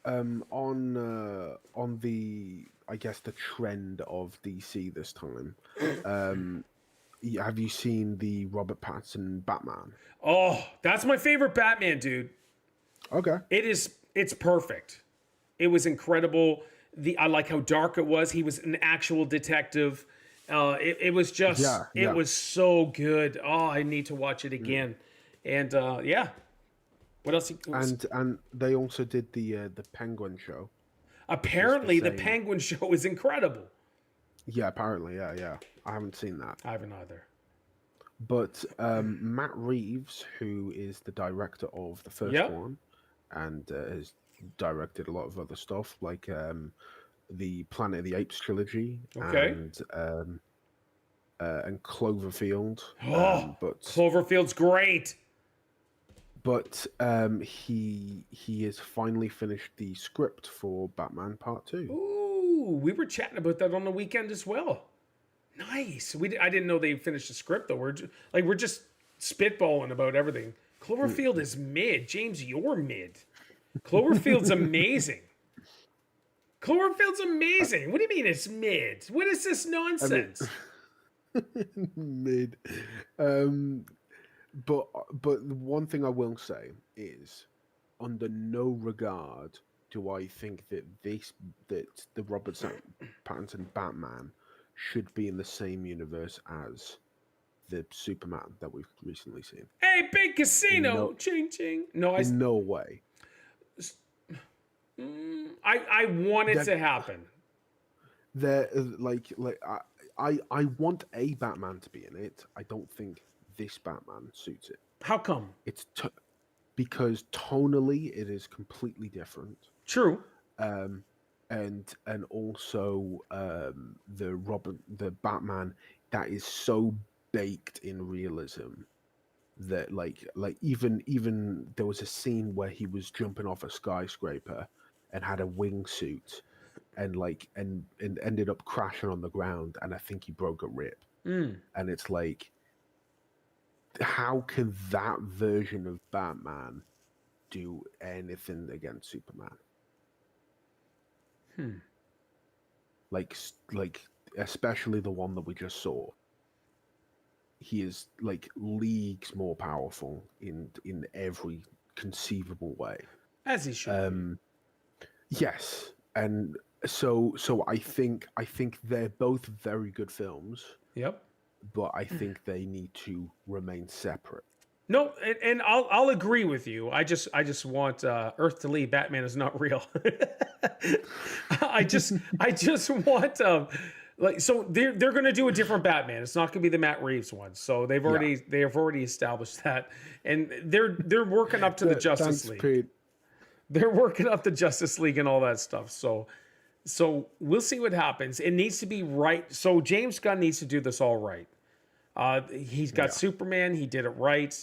On the, I guess, the trend of DC this time, have you seen the Robert Pattinson Batman? Oh, that's my favorite Batman, dude. Okay. It's perfect. It was incredible. I like how dark it was. He was an actual detective. It was just, it was so good. Oh, I need to watch it again. And yeah. What else? And they also did the Penguin show. Apparently, the Penguin show is incredible. Yeah, apparently, yeah. I haven't seen that. I haven't either. But Matt Reeves, who is the director of the first one, and has directed a lot of other stuff, like the Planet of the Apes trilogy, and Cloverfield. But Cloverfield's great. But he has finally finished the script for Batman Part 2. Ooh, we were chatting about that on the weekend as well. Nice. I didn't know they finished the script though. We're just spitballing about everything. Cloverfield is mid. James, you're mid. Cloverfield's amazing. Cloverfield's amazing. What do you mean it's mid? What is this nonsense? Mid. But one thing I will say is, under no regard do I think that the Robert Pattinson Batman should be in the same universe as the Superman that we've recently seen. Hey, big casino, ching ching. No, in no way. I want it to happen. I want a Batman to be in it. I don't think this Batman suits it. How come? It's because tonally it is completely different. True. And also the Batman that is so baked in realism that like even there was a scene where he was jumping off a skyscraper and had a wingsuit and ended up crashing on the ground, and I think he broke a rib. And it's like, how can that version of Batman do anything against Superman? Like especially the one that we just saw. He is like leagues more powerful in every conceivable way. As he should. Yes, and so I think they're both very good films. Yep. But I think they need to remain separate. No, and I'll agree with you. I just want Earth to leave. Batman is not real. I just want so they're going to do a different Batman. It's not going to be the Matt Reeves one. So they have already established that, and they're working up to the Justice League. Pete. They're working up the Justice League and all that stuff. So we'll see what happens. It needs to be right. So James Gunn needs to do this all right. He's got Superman. He did it right.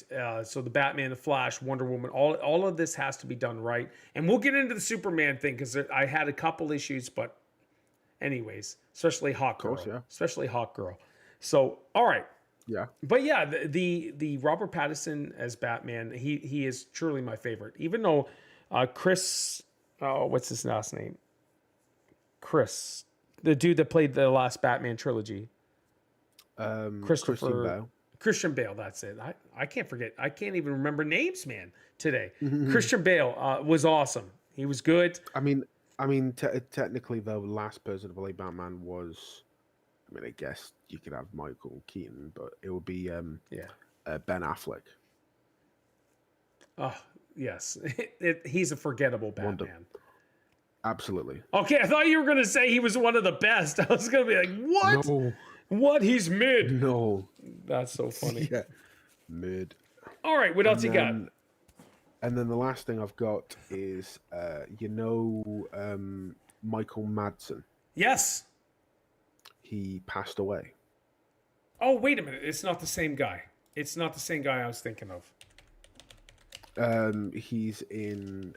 So the Batman, the Flash, Wonder Woman, all of this has to be done right. And we'll get into the Superman thing because I had a couple issues, but anyways, especially Hawk Girl. Especially Hawk Girl. So, all right. Yeah. But yeah, the Robert Pattinson as Batman, he is truly my favorite. Even though Chris, what's his last name? Chris, the dude that played the last Batman trilogy. Christian Bale, that's it. I can't forget. I can't even remember names, man, today. Christian Bale was awesome. He was good. I mean, technically, the last person to play Batman was, I guess you could have Michael Keaton, but it would be Ben Affleck. Oh, yes. He's a forgettable Wonder- Batman. Absolutely. Okay, I thought you were going to say he was one of the best. I was going to be like, what? No. What? He's mid. No. That's so funny. Yeah. Mid. All right, what else you got? And then the last thing I've got is, Michael Madsen. Yes. He passed away. Oh, wait a minute. It's not the same guy. It's not the same guy I was thinking of. He's in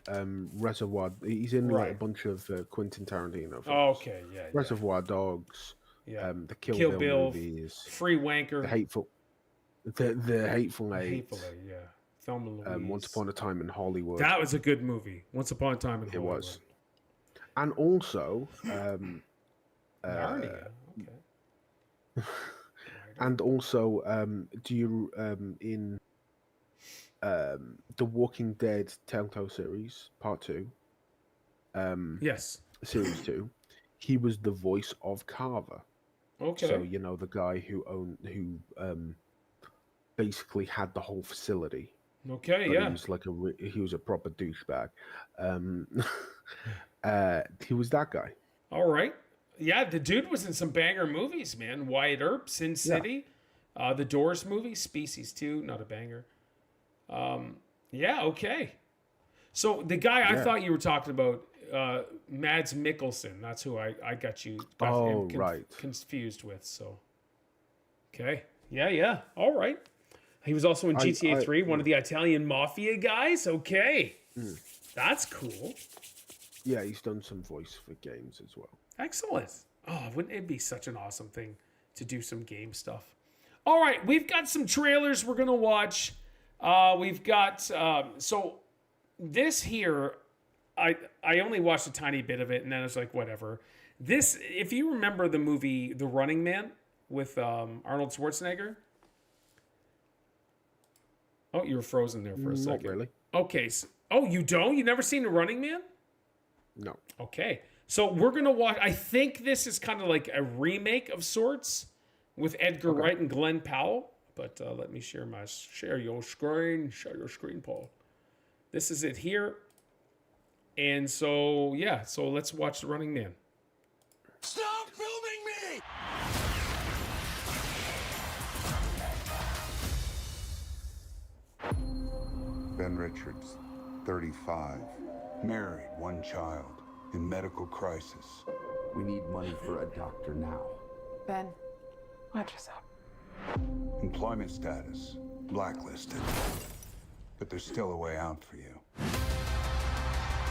Reservoir. He's in like a bunch of Quentin Tarantino films. Okay, yeah. Reservoir Dogs. Yeah. The Kill Bill movies. Free Wanker. The Hateful Eight. Hateful Eight, yeah. Thelma Louise. Once Upon a Time in Hollywood. That was a good movie. Once Upon a Time in Hollywood. It was. And also, Narnia. Okay. and also, do you in the Walking Dead Telltale series Part 2? Yes. Series 2. He was the voice of Carver. Okay. So the guy who basically had the whole facility. Okay. But Yeah. he was a proper douchebag. He was that guy. All right. Yeah, the dude was in some banger movies, man. Wyatt Earp, Sin City, the Doors movie, Species 2, not a banger. Yeah, okay. So the guy I thought you were talking about, Mads Mikkelsen, that's who I got you confused with. So, okay. Yeah. All right. He was also in GTA 3, one of the Italian mafia guys. Okay. That's cool. Yeah, he's done some voice for games as well. Excellent. Oh, wouldn't it be such an awesome thing to do some game stuff? All right, we've got some trailers we're going to watch. We've got, so this here, I only watched a tiny bit of it, and then I was like, whatever. This, if you remember the movie The Running Man with Arnold Schwarzenegger. Oh, you were frozen there for a second. Not really. Okay. So, you don't? You never seen The Running Man? No. Okay. So we're going to watch, I think this is kind of like a remake of sorts with Edgar Wright and Glenn Powell. But let me share your screen. Share your screen, Paul. This is it here. And so, yeah. So let's watch The Running Man. Stop filming me! Ben Richards, 35, married, one child, in medical crisis. We need money for a doctor now. Ben, watch yourself. Employment status, blacklisted. But there's still a way out for you.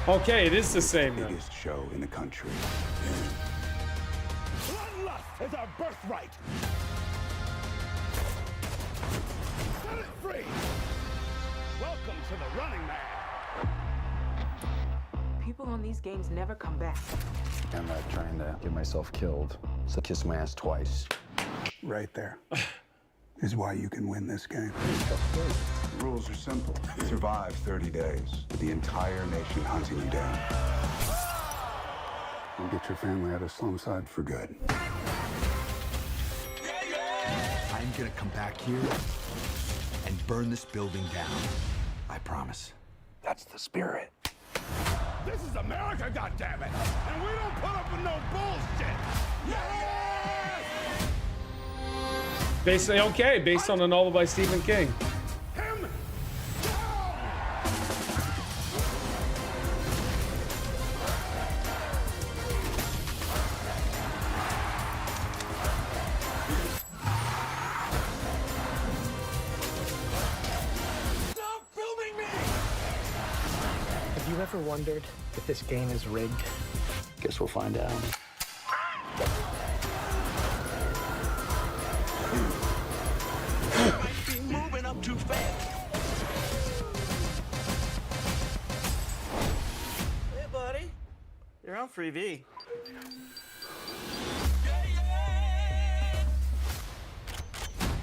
Okay, it is the same. Biggest show in the country. Bloodlust is our birthright! Set it free! Welcome to The Running Man! People on these games never come back. I'm not trying to get myself killed, so kiss my ass twice. Right there is why you can win this game. The rules are simple. Survive 30 days with the entire nation hunting you down. And get your family out of Slumside for good. I'm gonna come back here and burn this building down. I promise. That's the spirit. This is America, goddammit! And we don't put up with no bullshit! Yes! Based on a novel by Stephen King. Him down! Stop filming me! Have you ever wondered if this game is rigged? Guess we'll find out. Might be moving up too fast. Hey, buddy. You're on Freebie.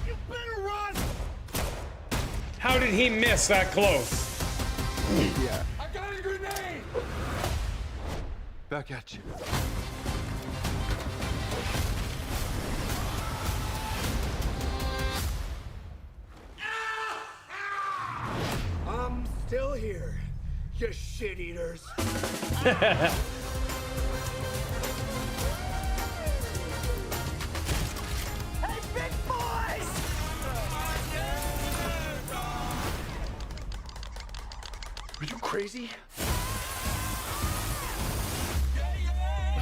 You better run! How did he miss that close? Yeah. I got a grenade! Back at you. still here, you shit eaters. Hey, big boys! Are you crazy?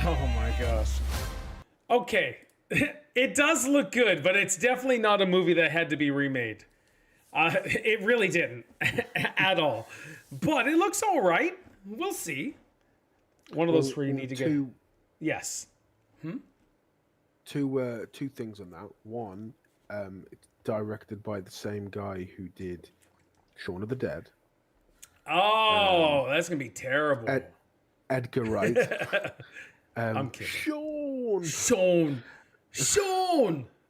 Oh my gosh. Okay. It does look good, but it's definitely not a movie that had to be remade. It really didn't at all. But it looks all right. We'll see. One of those where you need to get. Yes. Two things on that. One, it's directed by the same guy who did Shaun of the Dead. Oh, that's gonna be terrible. Edgar Wright. I'm kidding. Shaun.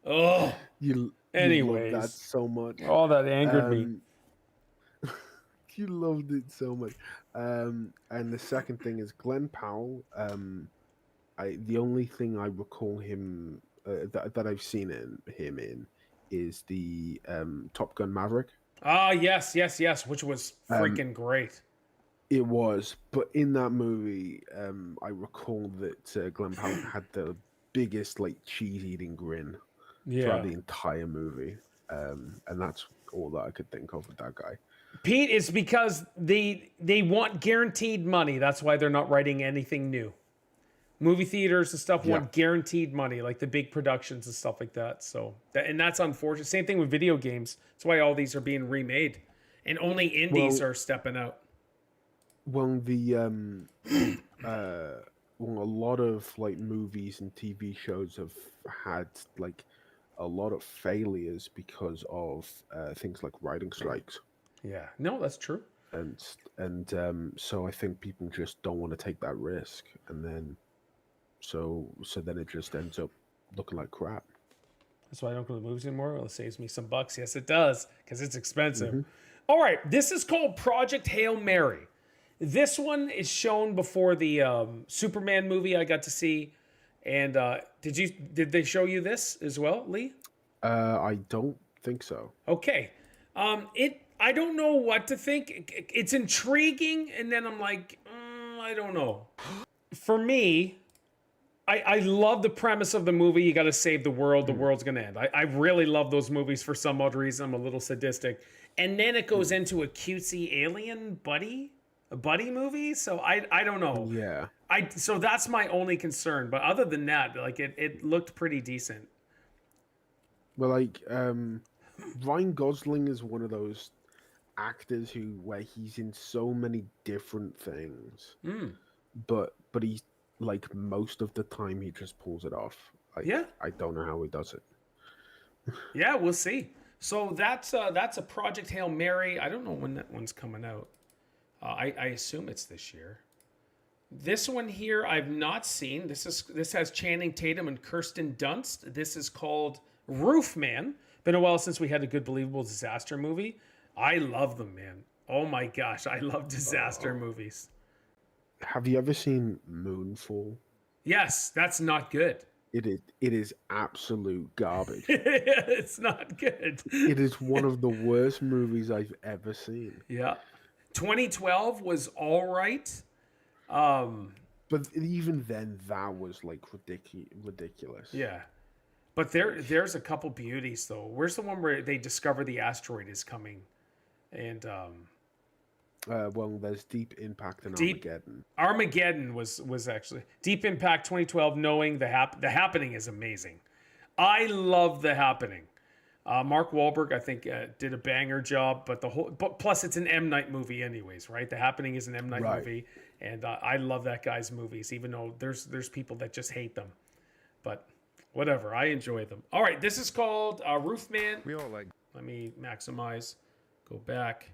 Oh. You Anyways. love that so much. Oh, that angered me. You loved it so much. And the second thing is Glenn Powell. The only thing I recall him that I've seen him in is the Top Gun Maverick. Ah, yes, which was freaking great. It was, but in that movie, I recall that Glenn Powell had the biggest cheese-eating grin throughout the entire movie, and that's all that I could think of with that guy. Pete, it's because they want guaranteed money. That's why they're not writing anything new. Movie theaters and stuff want guaranteed money, like the big productions and stuff like that. So, and that's unfortunate. Same thing with video games. That's why all these are being remade, and only indies are stepping out. Well, a lot of movies and TV shows have had a lot of failures because of things like writing strikes. Yeah, no, that's true. And so I think people just don't want to take that risk, and then so then it just ends up looking like crap. That's why I don't go to the movies anymore. Well, it saves me some bucks. Yes, it does, because it's expensive. All right, this is called Project Hail Mary. This one is shown before the Superman movie I got to see. And did they show you this as well, Lee? I don't think so. Okay. I don't know what to think. It's intriguing, and then I'm like, I don't know. For me, I love the premise of the movie. You got to save the world. The world's going to end. I really love those movies for some odd reason. I'm a little sadistic. And then it goes into a cutesy alien buddy movie. So I don't know. Yeah. So that's my only concern. But other than that, it looked pretty decent. Well, Ryan Gosling is one of those actors where he's in so many different things, but he's most of the time he just pulls it off. I don't know how he does it. Yeah, we'll see. So that's a Project Hail Mary. I don't know when that one's coming out. I assume it's this year. This one here I've not seen. This has Channing Tatum and Kirsten Dunst. This is called Roofman. Been a while since we had a good believable disaster movie. I love them, man. Oh my gosh, I love disaster movies. Have you ever seen Moonfall? Yes, that's not good. It is absolute garbage. It's not good. It is one of the worst movies I've ever seen. Yeah. 2012 was all right. But even then, that was ridiculous. Yeah. But there's a couple beauties though. Where's the one where they discover the asteroid is coming? And well, there's Deep Impact and Armageddon. Armageddon was actually Deep Impact 2012. Knowing the Happening is amazing. I love The Happening. Mark Wahlberg, I think, did a banger job. But plus it's an M. Night movie, anyways, right? The Happening is an M. Night movie, and I love that guy's movies, even though there's people that just hate them. But whatever, I enjoy them. All right, this is called Roofman. We all like. Let me maximize. Go back.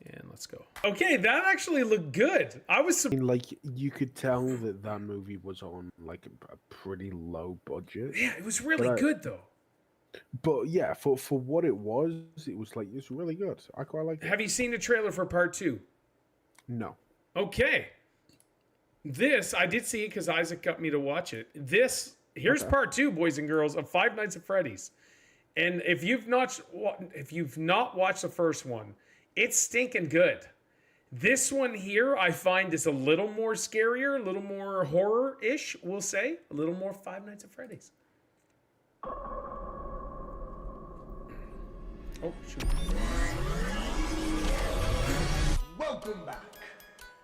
And let's go. Okay, that actually looked good. I was you could tell that movie was on a pretty low budget. Yeah, it was really good though. But yeah, for what it was it's really good. I quite like it. Have you seen the trailer for part 2? No. Okay. This I did see it because Isaac got me to watch it. Here's part 2, boys and girls, of Five Nights at Freddy's. And if you've not watched the first one, It's stinking good. This one here, I find, is a little more scarier, a little more horror-ish, we'll say. A little more Five Nights at Freddy's. Oh, shoot. Welcome back.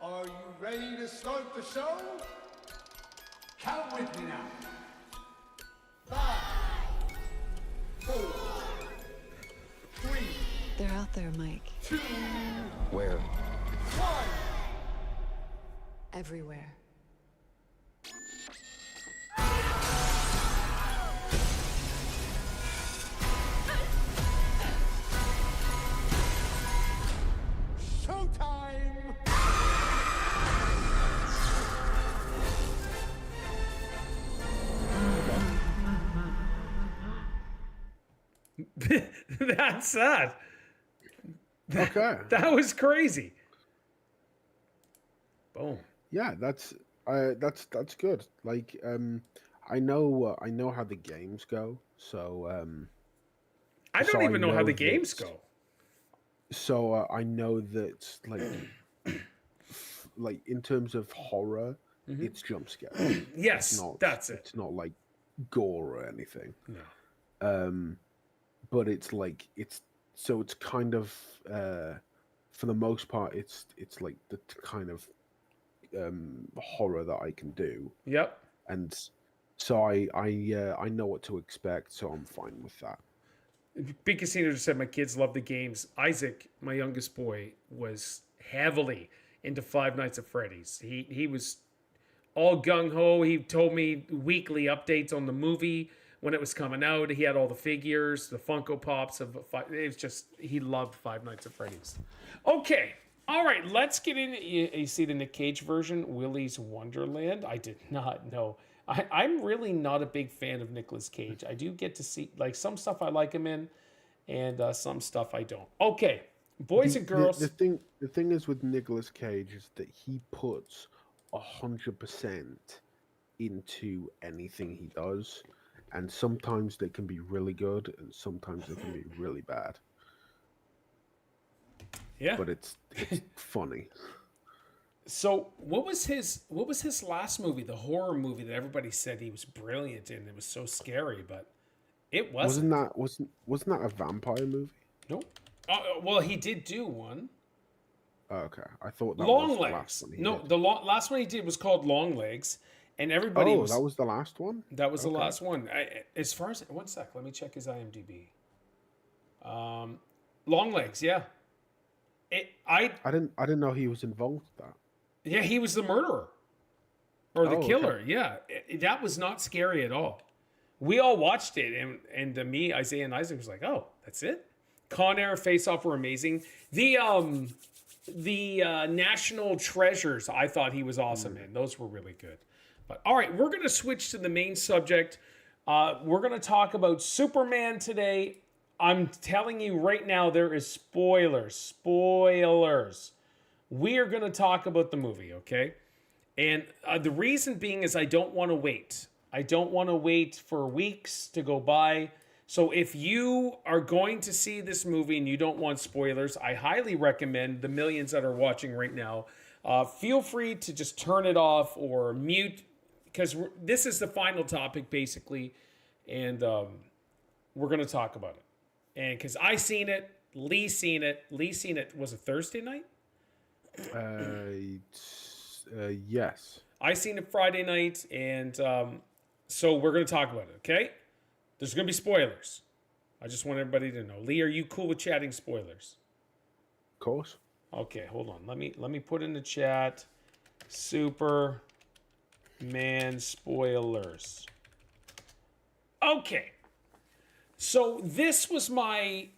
Are you ready to start the show? Count with me now. 5, 4, 3, They're out there, Mike. 2, Where? 1. Everywhere. Showtime! That's sad. Okay. That was crazy. Boom. Yeah, that's good. Like, I know how the games go, so I don't So I even know how know the games that- go. so I know that like in terms of horror, it's jump scare. Yes, that's it. It's not like gore or anything. No. But it's like it's kind of for the most part it's like the kind of horror that I can do, Yep. and so I know what to expect, so I'm fine with that. Big Casino just said my kids love the games. Isaac, my youngest boy, was heavily into Five Nights at Freddy's. He was all gung ho. He told me weekly updates on the movie when it was coming out. He had all the figures, the Funko Pops of it was just he loved Five Nights at Freddy's. Okay, all right, let's get in. You see the Nick Cage version, Willy's Wonderland. I did not know. I'm really not a big fan of Nicolas Cage. I do get to see like some stuff I like him in, and some stuff I don't. Okay, boys and girls. The thing is with Nicolas Cage is that he puts 100% into anything he does, and sometimes they can be really good, and sometimes they can be really bad. Yeah. But it's funny. So what was his last movie, the horror movie that everybody said he was brilliant in? It was so scary, but it wasn't. Wasn't that a vampire movie? Nope. Well, he did do one. Oh, okay, I thought that Long was the Legs. last one. No, the last one he did was called Long Legs, and everybody Oh, that was the last one. That was the last one. As far as one sec, let me check his IMDb. Long Legs, yeah. I didn't know he was involved with that. Yeah, he was the murderer or the Oh, killer. okay. Yeah, that was not scary at all. We all watched it, and me, Isaiah, and Isaac was like, "Oh, that's it." Con Air, Face Off were amazing. The National Treasures, I thought he was awesome in. Those were really good. But all right, we're gonna switch to the main subject. We're gonna talk about Superman today. I'm telling you right now, there is spoilers. Spoilers. We are going to talk about the movie, okay? And the reason being is I don't want to wait. I don't want to wait for weeks to go by. So if you are going to see this movie and you don't want spoilers, I highly recommend the millions that are watching right now. Feel free to just turn it off or mute, because this is the final topic, basically. And we're going to talk about it. And because I seen it, Lee seen it. Was it Thursday night? Yes. I seen it Friday night, and so we're going to talk about it, okay? There's going to be spoilers. I just want everybody to know. Lee, are you cool with chatting spoilers? Of course. Okay, hold on. Let me put in the chat Superman spoilers. Okay. So this was my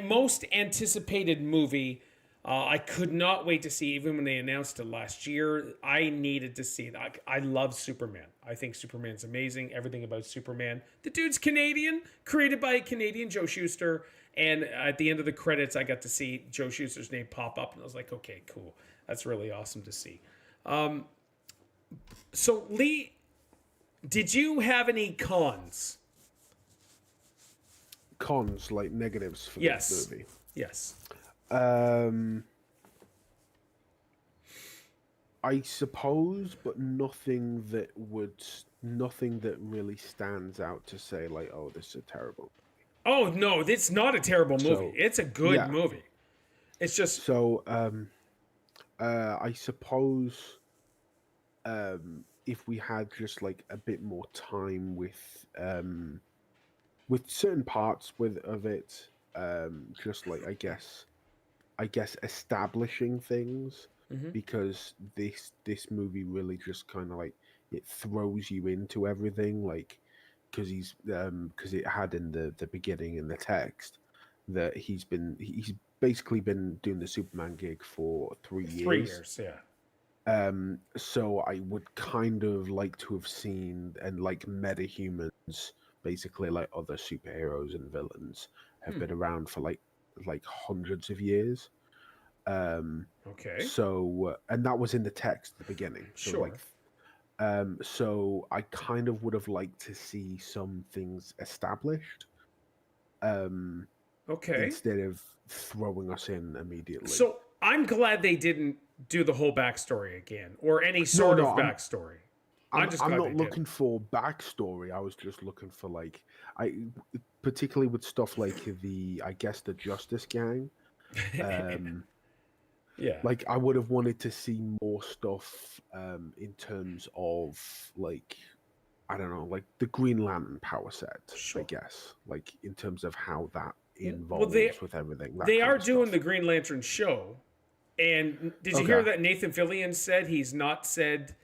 most anticipated movie. I could not wait to see, even when they announced it last year. I needed to see it. I love Superman. I think Superman's amazing. Everything about Superman. The dude's Canadian, created by a Canadian, Joe Shuster. And at the end of the credits, I got to see Joe Shuster's name pop up. And I was like, okay, cool. That's really awesome to see. So, Lee, did you have any cons? Cons, like negatives for this movie. Yes. I suppose, but nothing that really stands out to say like, oh, this is a terrible. Oh no, it's not a terrible movie. It's a good movie. It's just I suppose if we had just like a bit more time with certain parts of it, just like I guess establishing things, because this movie really just kind of like it throws you into everything, like because it had in the beginning in the text that he's basically been doing the Superman gig for 3 years. 3 years, yeah. So I would kind of like to have seen and like metahumans, basically like other superheroes and villains, have been around for like hundreds of years. Okay. So and that was in the text at the beginning. So Sure. So I kind of would have liked to see some things established. Okay. Instead of throwing us in immediately. So I'm glad they didn't do the whole backstory again, or any sort of backstory. I'm not looking for backstory. I was just looking for like particularly with stuff like the Justice Gang. Yeah. Like I would have wanted to see more stuff in terms of like I don't know, like the Green Lantern power set, I guess. Like in terms of how that involves with everything. They are doing the Green Lantern show. And did you hear that Nathan Fillion said he's not said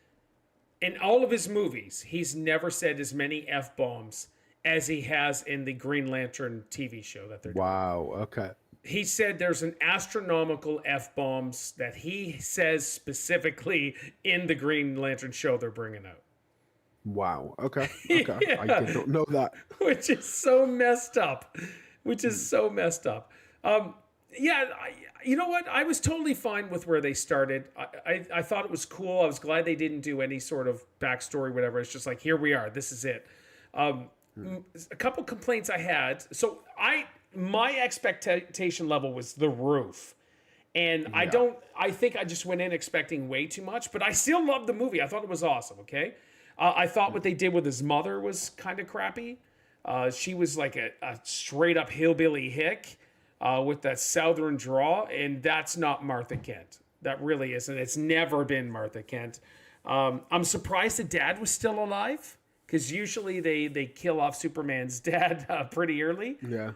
in all of his movies, he's never said as many F-bombs as he has in the Green Lantern TV show that they're doing. Wow, okay. He said there's an astronomical F-bombs that he says specifically in the Green Lantern show they're bringing out. Wow, okay. Yeah. I did not know that. Which is so messed up. Yeah, you know what? I was totally fine with where they started. I thought it was cool. I was glad they didn't do any sort of backstory, whatever. It's just like, here we are. This is it. A couple complaints I had. So my expectation level was the roof. And I think I just went in expecting way too much, but I still loved the movie. I thought it was awesome, okay? I thought what they did with his mother was kind of crappy. She was like a straight up hillbilly hick. With that southern draw, and that's not Martha Kent. That really isn't. It's never been Martha Kent. I'm surprised the dad was still alive, because usually they kill off Superman's dad pretty early. Yeah.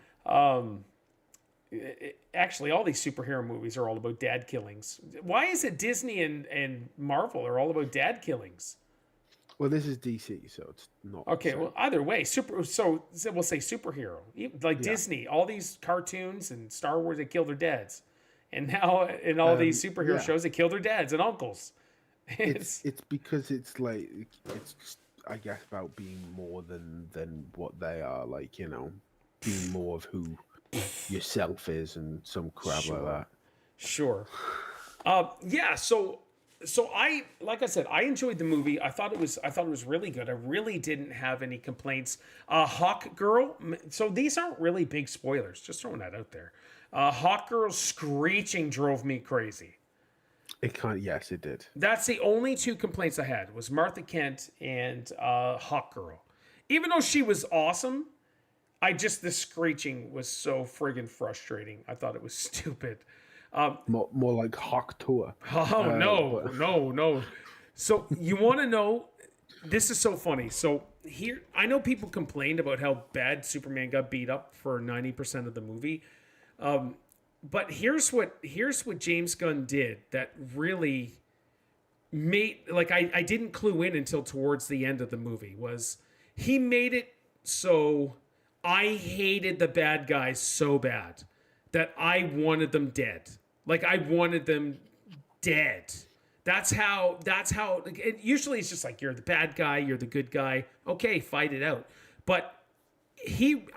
Actually, all these superhero movies are all about dad killings. Why is it Disney and Marvel are all about dad killings? Well, this is DC, so it's not. Okay, well, either way, so we'll say superhero. Like Disney, all these cartoons and Star Wars, they kill their dads. And now in all these superhero shows, they kill their dads and uncles. It's because it's like, it's just, I guess, about being more than what they are. like, being more of who yourself is and some crap like that. Sure. Yeah, so like I said, I enjoyed the movie. I thought it was really good. I really didn't have any complaints. Hawk Girl. So these aren't really big spoilers. Just throwing that out there. Hawk Girl screeching drove me crazy. Yes, it did. That's the only two complaints I had was Martha Kent and Hawk Girl. Even though she was awesome, the screeching was so friggin' frustrating. I thought it was stupid. More like Hawk Tour. Oh, no. So you want to know, this is so funny. So here, I know people complained about how bad Superman got beat up for 90% of the movie. But here's what James Gunn did that really made, like, I didn't clue in until towards the end of the movie, was he made it so I hated the bad guys so bad that I wanted them dead. Like, I wanted them dead. That's how, usually it's just like, you're the bad guy, you're the good guy. Okay, fight it out. But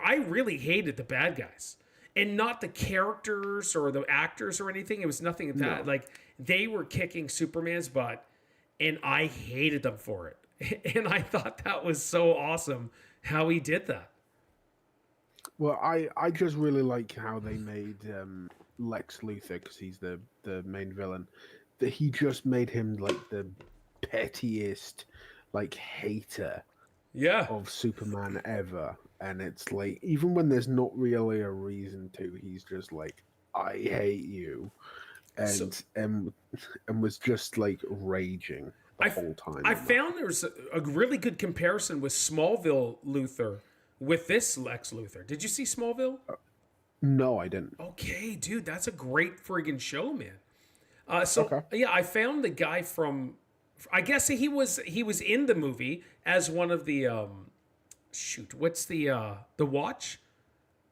I really hated the bad guys. And not the characters or the actors or anything. It was nothing of that. No. Like, they were kicking Superman's butt, and I hated them for it. And I thought that was so awesome how he did that. Well, I just really like how they made Lex Luthor, because he's the main villain. That he just made him like the pettiest, like hater Yeah. of Superman ever, and it's like even when there's not really a reason to, he's just like, I hate you, So- and was just like raging the whole time. I found there's a really good comparison with Smallville Luthor with this Lex Luthor. Did you see Smallville? No, I didn't. Okay, dude, that's a great friggin' show, man. Okay. Yeah, I found the guy from. I guess he was in the movie as one of the what's the Watch,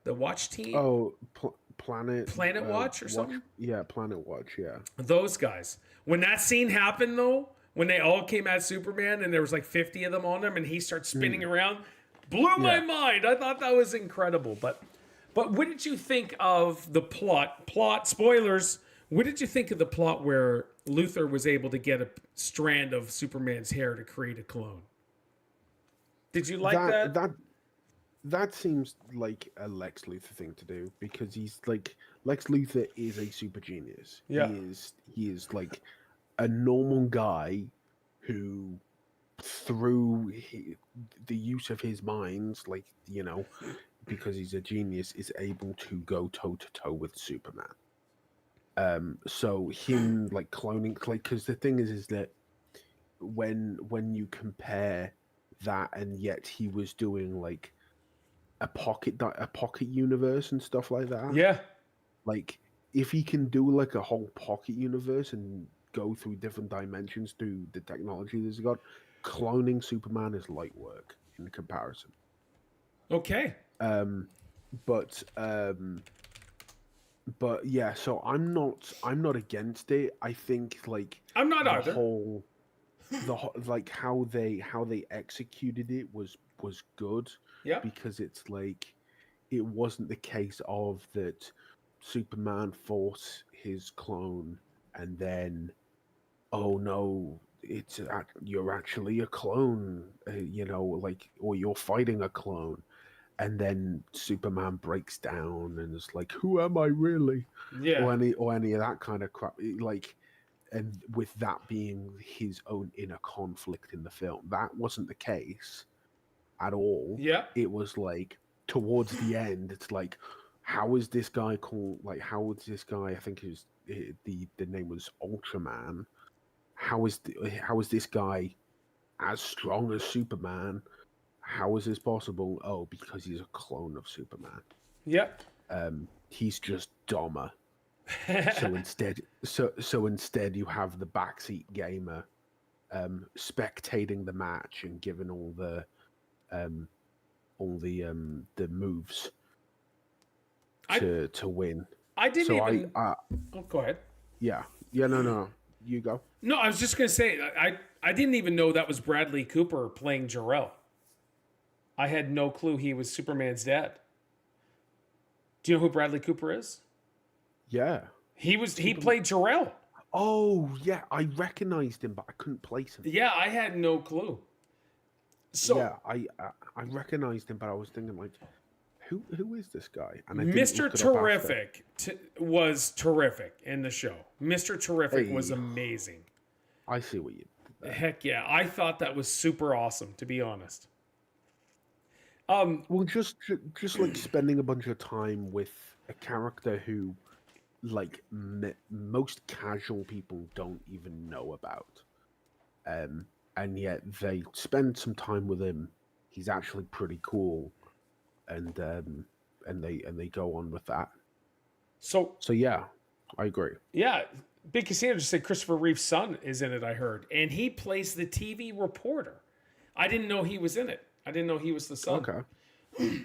the Watch team? Oh, Planet Watch or something? Yeah, Planet Watch. Yeah. Those guys. When that scene happened, though, when they all came at Superman and there was like 50 of them on him, and he starts spinning around, blew my mind. I thought that was incredible. But what did you think of the plot? Spoilers. What did you think of the plot where Luthor was able to get a strand of Superman's hair to create a clone? Did you like that? That seems like a Lex Luthor thing to do, because he's like, Lex Luthor is a super genius. Yeah. He is like a normal guy who, through the use of his minds, like, you know, because he's a genius, is able to go toe to toe with Superman. So him like cloning, like, because the thing is that when you compare that, and yet he was doing like a pocket universe and stuff like that. Yeah. Like, if he can do like a whole pocket universe and go through different dimensions through the technology that he's got, cloning Superman is light work in comparison. Okay. But yeah, so I'm not against it. I think like I'm not the either. whole like how they executed it was good. Yeah. Because it's like, it wasn't the case of that Superman fought his clone and then, oh no, you're actually a clone, you know, like, or you're fighting a clone. And then Superman breaks down and is like, "Who am I really?" Yeah. Or any of that kind of crap. Like, and with that being his own inner conflict in the film, that wasn't the case at all. Yeah. It was like towards the end, it's like, how is this guy called? Like, how is this guy? I think the name was Ultraman. How is this guy as strong as Superman? How is this possible? Oh, because he's a clone of Superman. Yep. He's just dumber. So instead you have the backseat gamer spectating the match and giving all the moves to win. I didn't So even. Oh, go ahead. Yeah. No. You go. No, I was just gonna say I didn't even know that was Bradley Cooper playing Jor-El. I had no clue he was Superman's dad. Do you know who Bradley Cooper is? Yeah. He played Jor-El. Oh yeah, I recognized him, but I couldn't place him. Yeah, I had no clue. So yeah, I recognized him, but I was thinking like, who is this guy? And Mr. Terrific was terrific in the show. Mr. Terrific was amazing. I see what you did there. Heck yeah, I thought that was super awesome, to be honest. Well, just like spending a bunch of time with a character who, like, most casual people don't even know about, and yet they spend some time with him. He's actually pretty cool, and they go on with that. So yeah, I agree. Yeah, Big Casino just said Christopher Reeve's son is in it. I heard, and he plays the TV reporter. I didn't know he was in it. I didn't know he was the son. Okay.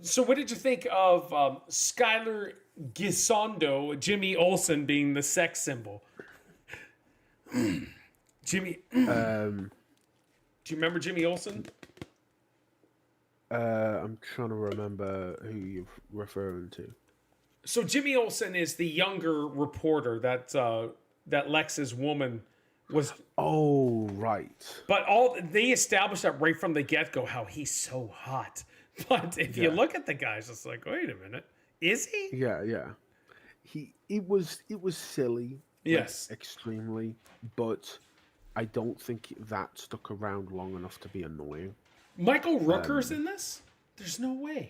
So what did you think of Skylar Gisondo, Jimmy Olsen being the sex symbol? Jimmy. Do you remember Jimmy Olsen? I'm trying to remember who you're referring to. So Jimmy Olsen is the younger reporter that Lex's woman was. Oh, right. But they established that right from the get-go, how he's so hot. But if you look at the guys, it's like, wait a minute, is he? Yeah, yeah. It was silly. Like, Yes. extremely, but I don't think that stuck around long enough to be annoying. Michael Rooker's in this? There's no way.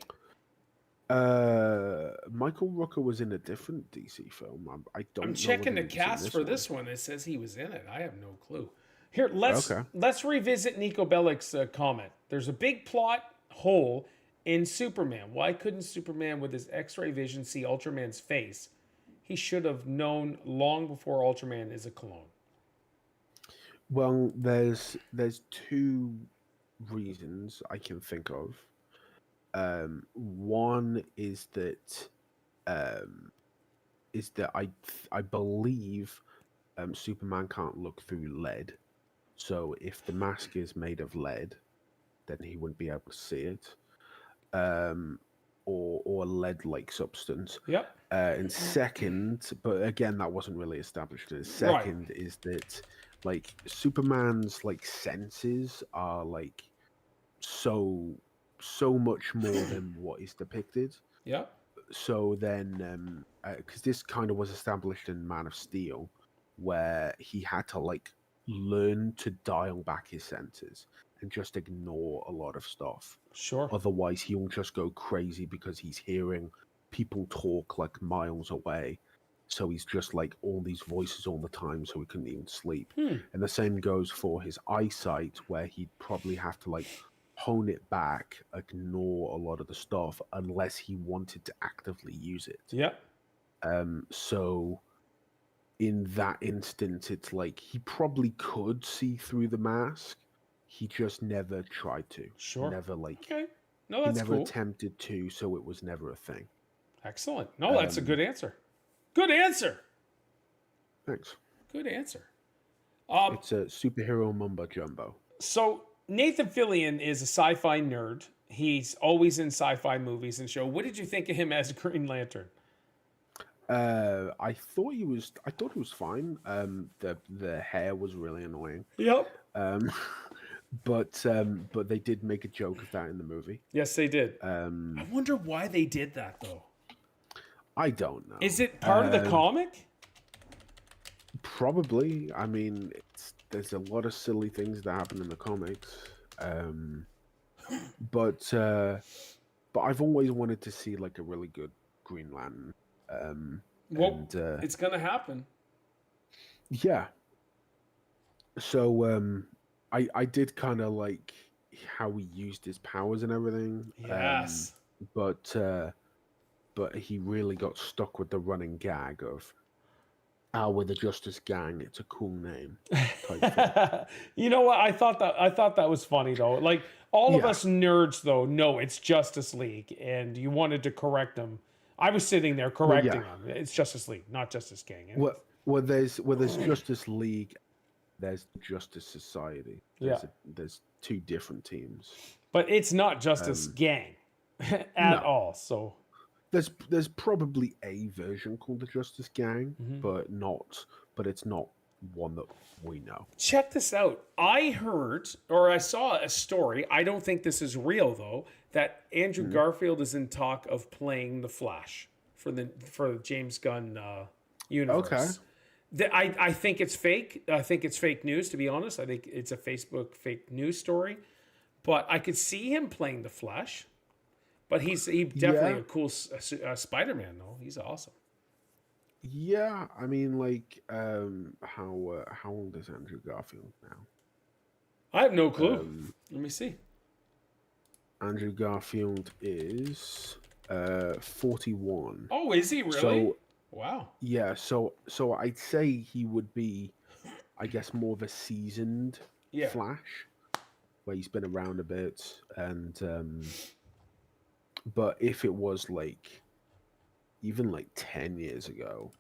Michael Rooker was in a different DC film. I don't. I'm know checking whether the he was in cast for one. this one. It says he was in it. I have no clue. Here, let's Okay. let's revisit Nico Bellic's comment. There's a big plot hole in Superman. Why couldn't Superman, with his X-ray vision, see Ultraman's face? He should have known long before Ultraman is a clone. Well, there's two reasons I can think of. One is that I believe Superman can't look through lead, so if the mask is made of lead, then he wouldn't be able to see it, or lead-like substance. Yep. And second, but again, that wasn't really established. Second is that like Superman's like senses are like so much more than what is depicted. Yep. So then, because this kind of was established in Man of Steel, where he had to like learn to dial back his senses and just ignore a lot of stuff. Sure. Otherwise, he'll just go crazy because he's hearing people talk like miles away. So he's just like all these voices all the time, so he couldn't even sleep. And the same goes for his eyesight, where he'd probably have to like hone it back, ignore a lot of the stuff, unless he wanted to actively use it. Yep. So in that instance, it's like he probably could see through the mask. He just never tried to. Sure. Never like. Okay. No, He that's never cool. attempted to, so it was never a thing. Excellent. No, that's a good answer. Good answer. Thanks. Good answer. It's a superhero mumbo jumbo. So Nathan Fillion is a sci-fi nerd. He's always in sci-fi movies and show. What did you think of him as Green Lantern? I thought he was fine. The hair was really annoying. Yep. But they did make a joke of that in the movie. Yes, they did. I wonder why they did that though. I don't know. Is it part of the comic? Probably. I mean, there's a lot of silly things that happen in the comics. But I've always wanted to see like a really good Green Lantern. Well, it's gonna happen. Yeah. So I did kind of like how he used his powers and everything. Yes. But he really got stuck with the running gag of, with the Justice Gang, it's a cool name. Type thing. You know what? I thought that was funny though. Like all of us nerds though know it's Justice League, and you wanted to correct him. I was sitting there correcting him. It's Justice League, not Justice Gang. And Well, there's Justice League, there's Justice Society. There's two different teams. But it's not Justice Gang at all. So there's probably a version called the Justice Gang, but it's not one that we know. check this out. I heard, or I saw a story. I don't think this is real though. That Andrew Garfield is in talk of playing the Flash for the James Gunn universe. Okay. I think it's fake. I think it's fake news, to be honest. I think it's a Facebook fake news story. But I could see him playing the Flash. But he's definitely a cool Spider-Man, though. He's awesome. Yeah, I mean, like, how old is Andrew Garfield now? I have no clue. Let me see. Andrew Garfield is 41. Oh, is he really? So, wow. Yeah, so I'd say he would be, I guess, more of a seasoned Flash, where he's been around a bit, and but if it was like even like 10 years ago,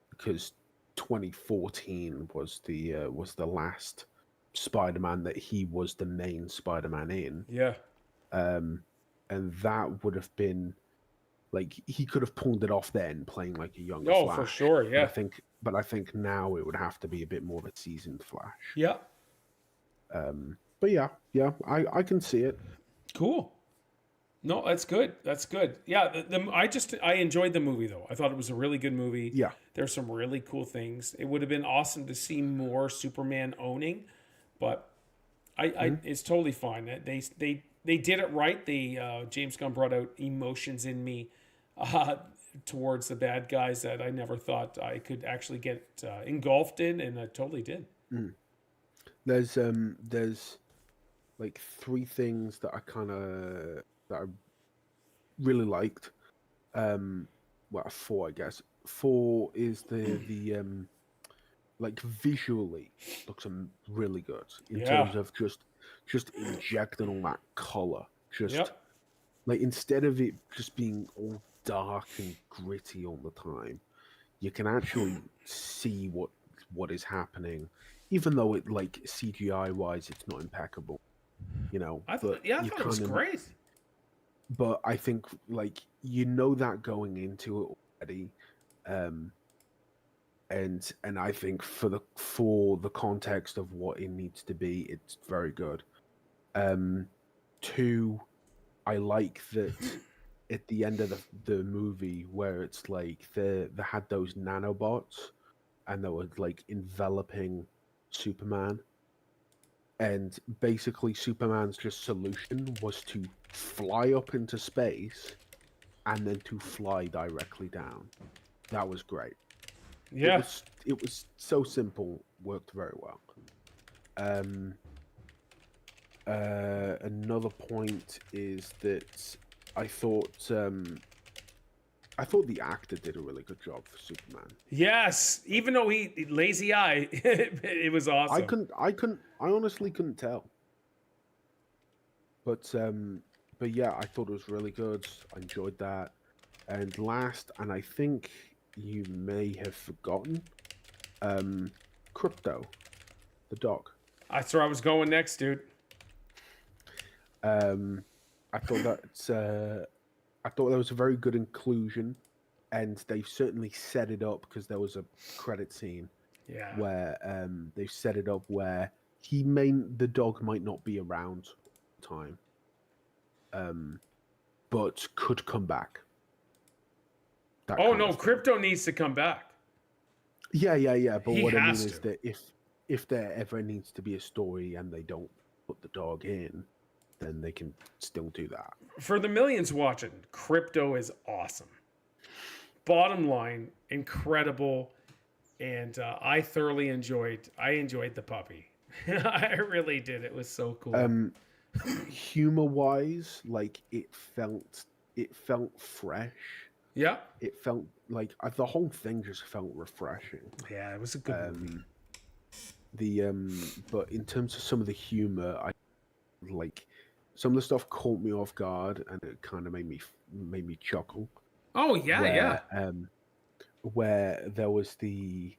because 2014 was the last Spider-Man that he was the main Spider-Man in. Yeah. And that would have been like he could have pulled it off then, playing like a younger Flash. For sure, yeah. But I think now it would have to be a bit more of a seasoned Flash. Yeah. But yeah, I can see it. Cool. No, that's good. That's good. Yeah, I enjoyed the movie though. I thought it was a really good movie. Yeah. There's some really cool things. It would have been awesome to see more Superman owning, but I it's totally fine. They did it right. James Gunn brought out emotions in me towards the bad guys that I never thought I could actually get engulfed in, and I totally did. There's like three things that I really liked. Well, four, I guess. Four is the like visually looks really good in terms of just injecting all that color. Just like instead of it just being all dark and gritty all the time, you can actually see what is happening, even though it like CGI wise it's not impeccable. You know, I thought it was great. But I think like that going into it already, and I think for the context of what it needs to be, it's very good. Two, I like that at the end of the movie where it's like they had those nanobots and they were like enveloping Superman. And basically, Superman's just solution was to fly up into space and then to fly directly down. That was great. Yeah. It was so simple, worked very well. Another point is that I thought the actor did a really good job for Superman. Yes, even though he lazy eye, it was awesome. I honestly couldn't tell. But yeah, I thought it was really good. I enjoyed that. And last, and I think you may have forgotten, Crypto, the dog. That's where I was going next, dude. I thought that was a very good inclusion, and they've certainly set it up because there was a credit scene where they've set it up where the dog might not be around all the time, but could come back. Oh no, Crypto needs to come back. Yeah. But what I mean is that if there ever needs to be a story and they don't put the dog in, then they can still do that. For the millions watching, Crypto is awesome. Bottom line, incredible, and I thoroughly enjoyed the puppy. I really did. It was so cool. Humor-wise, like it felt fresh. Yeah. It felt like the whole thing just felt refreshing. Yeah, it was a good movie. But in terms of some of the humor, I like some of the stuff caught me off guard, and it kind of made me chuckle. Oh yeah, where there was the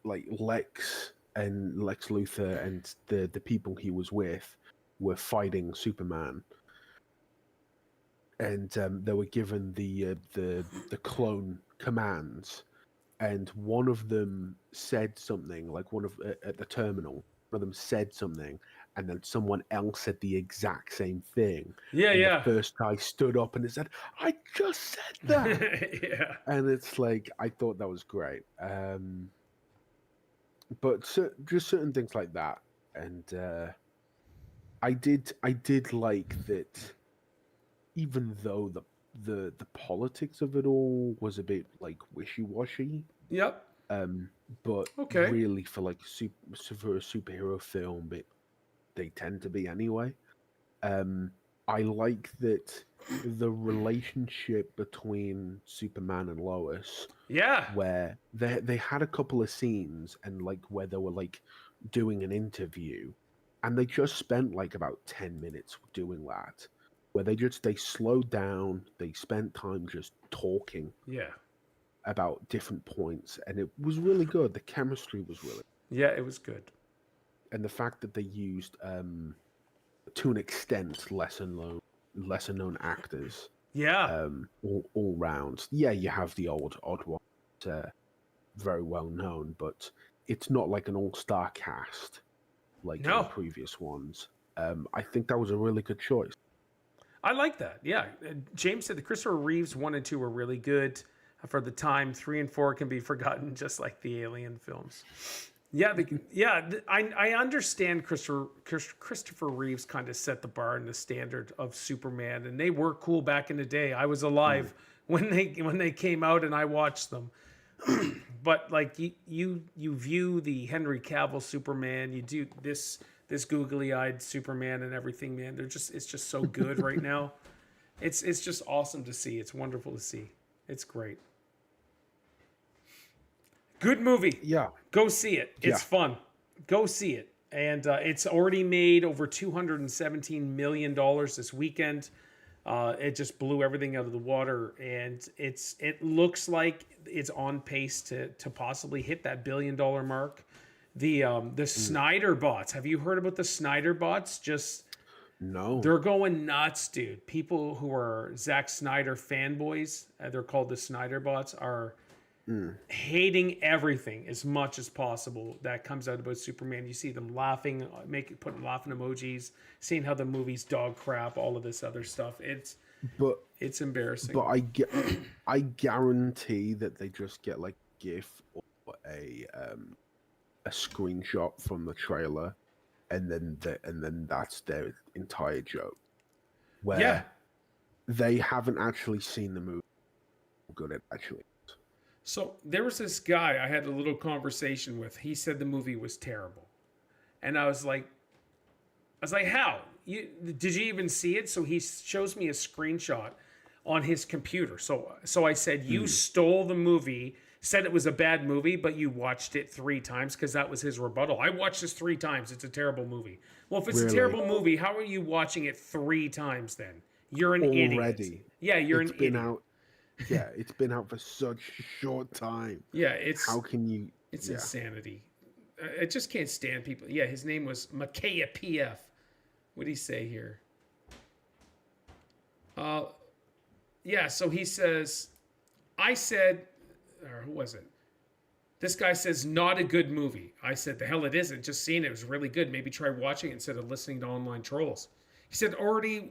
like Lex Luthor and the people he was with were fighting Superman, and they were given the clone commands, and one of them said something like at the terminal. One of them said something, and then someone else said the exact same thing. Yeah. The first guy stood up and he said, "I just said that." Yeah. And it's like, I thought that was great. But just certain things like that, and I did like that. Even though the politics of it all was a bit like wishy-washy. Yep. But really for like for a superhero film, they tend to be anyway. I like that the relationship between Superman and Lois. Yeah. Where they had a couple of scenes and like where they were like doing an interview, and they just spent like about 10 minutes doing that. Where they slowed down, they spent time just talking. Yeah. About different points, and it was really good. The chemistry was really it was good, and the fact that they used to an extent lesser known actors all round. You have the odd one very well known, but it's not like an all-star cast like the previous ones. I think that was a really good choice. I like that. Yeah. James said the Christopher Reeves 1 and 2 were really good for the time. 3 and 4 can be forgotten, just like the Alien films. Yeah, I understand Christopher Reeves kind of set the bar and the standard of Superman, and they were cool back in the day. I was alive when they came out, and I watched them. But like you view the Henry Cavill Superman, you do this googly-eyed Superman and everything, man. It's just so good right now. It's just awesome to see. It's wonderful to see. It's great. Good movie. Yeah. Go see it. It's fun. Go see it. And it's already made over $217 million this weekend. It just blew everything out of the water. And it looks like it's on pace to possibly hit that $1 billion mark. The Snyder bots. Have you heard about the Snyder bots? No. They're going nuts, dude. People who are Zack Snyder fanboys, they're called the Snyder bots, are hating everything as much as possible that comes out about Superman. You see them laughing, putting laughing emojis, seeing how the movie's dog crap, all of this other stuff. It's embarrassing. But I guarantee that they just get like a GIF or a screenshot from the trailer, and then that's their entire joke. Where they haven't actually seen the movie. How good it actually is. So there was this guy I had a little conversation with. He said the movie was terrible, and I was like, how? Did you even see it? So he shows me a screenshot on his computer. So I said, you stole the movie, said it was a bad movie, but you watched it 3 times, because that was his rebuttal. I watched this 3 times. It's a terrible movie. Well, if it's a terrible movie, how are you watching it 3 times then? You're an idiot. Yeah, you're an idiot. Yeah, it's been out for such a short time. Yeah, it's... How can you... It's insanity. I just can't stand people. Yeah, his name was Makaya PF. What did he say here? Yeah, so he says, I said... Or who was it? This guy says, not a good movie. I said, the hell it isn't. Just seeing it was really good. Maybe try watching it instead of listening to online trolls. He said, already,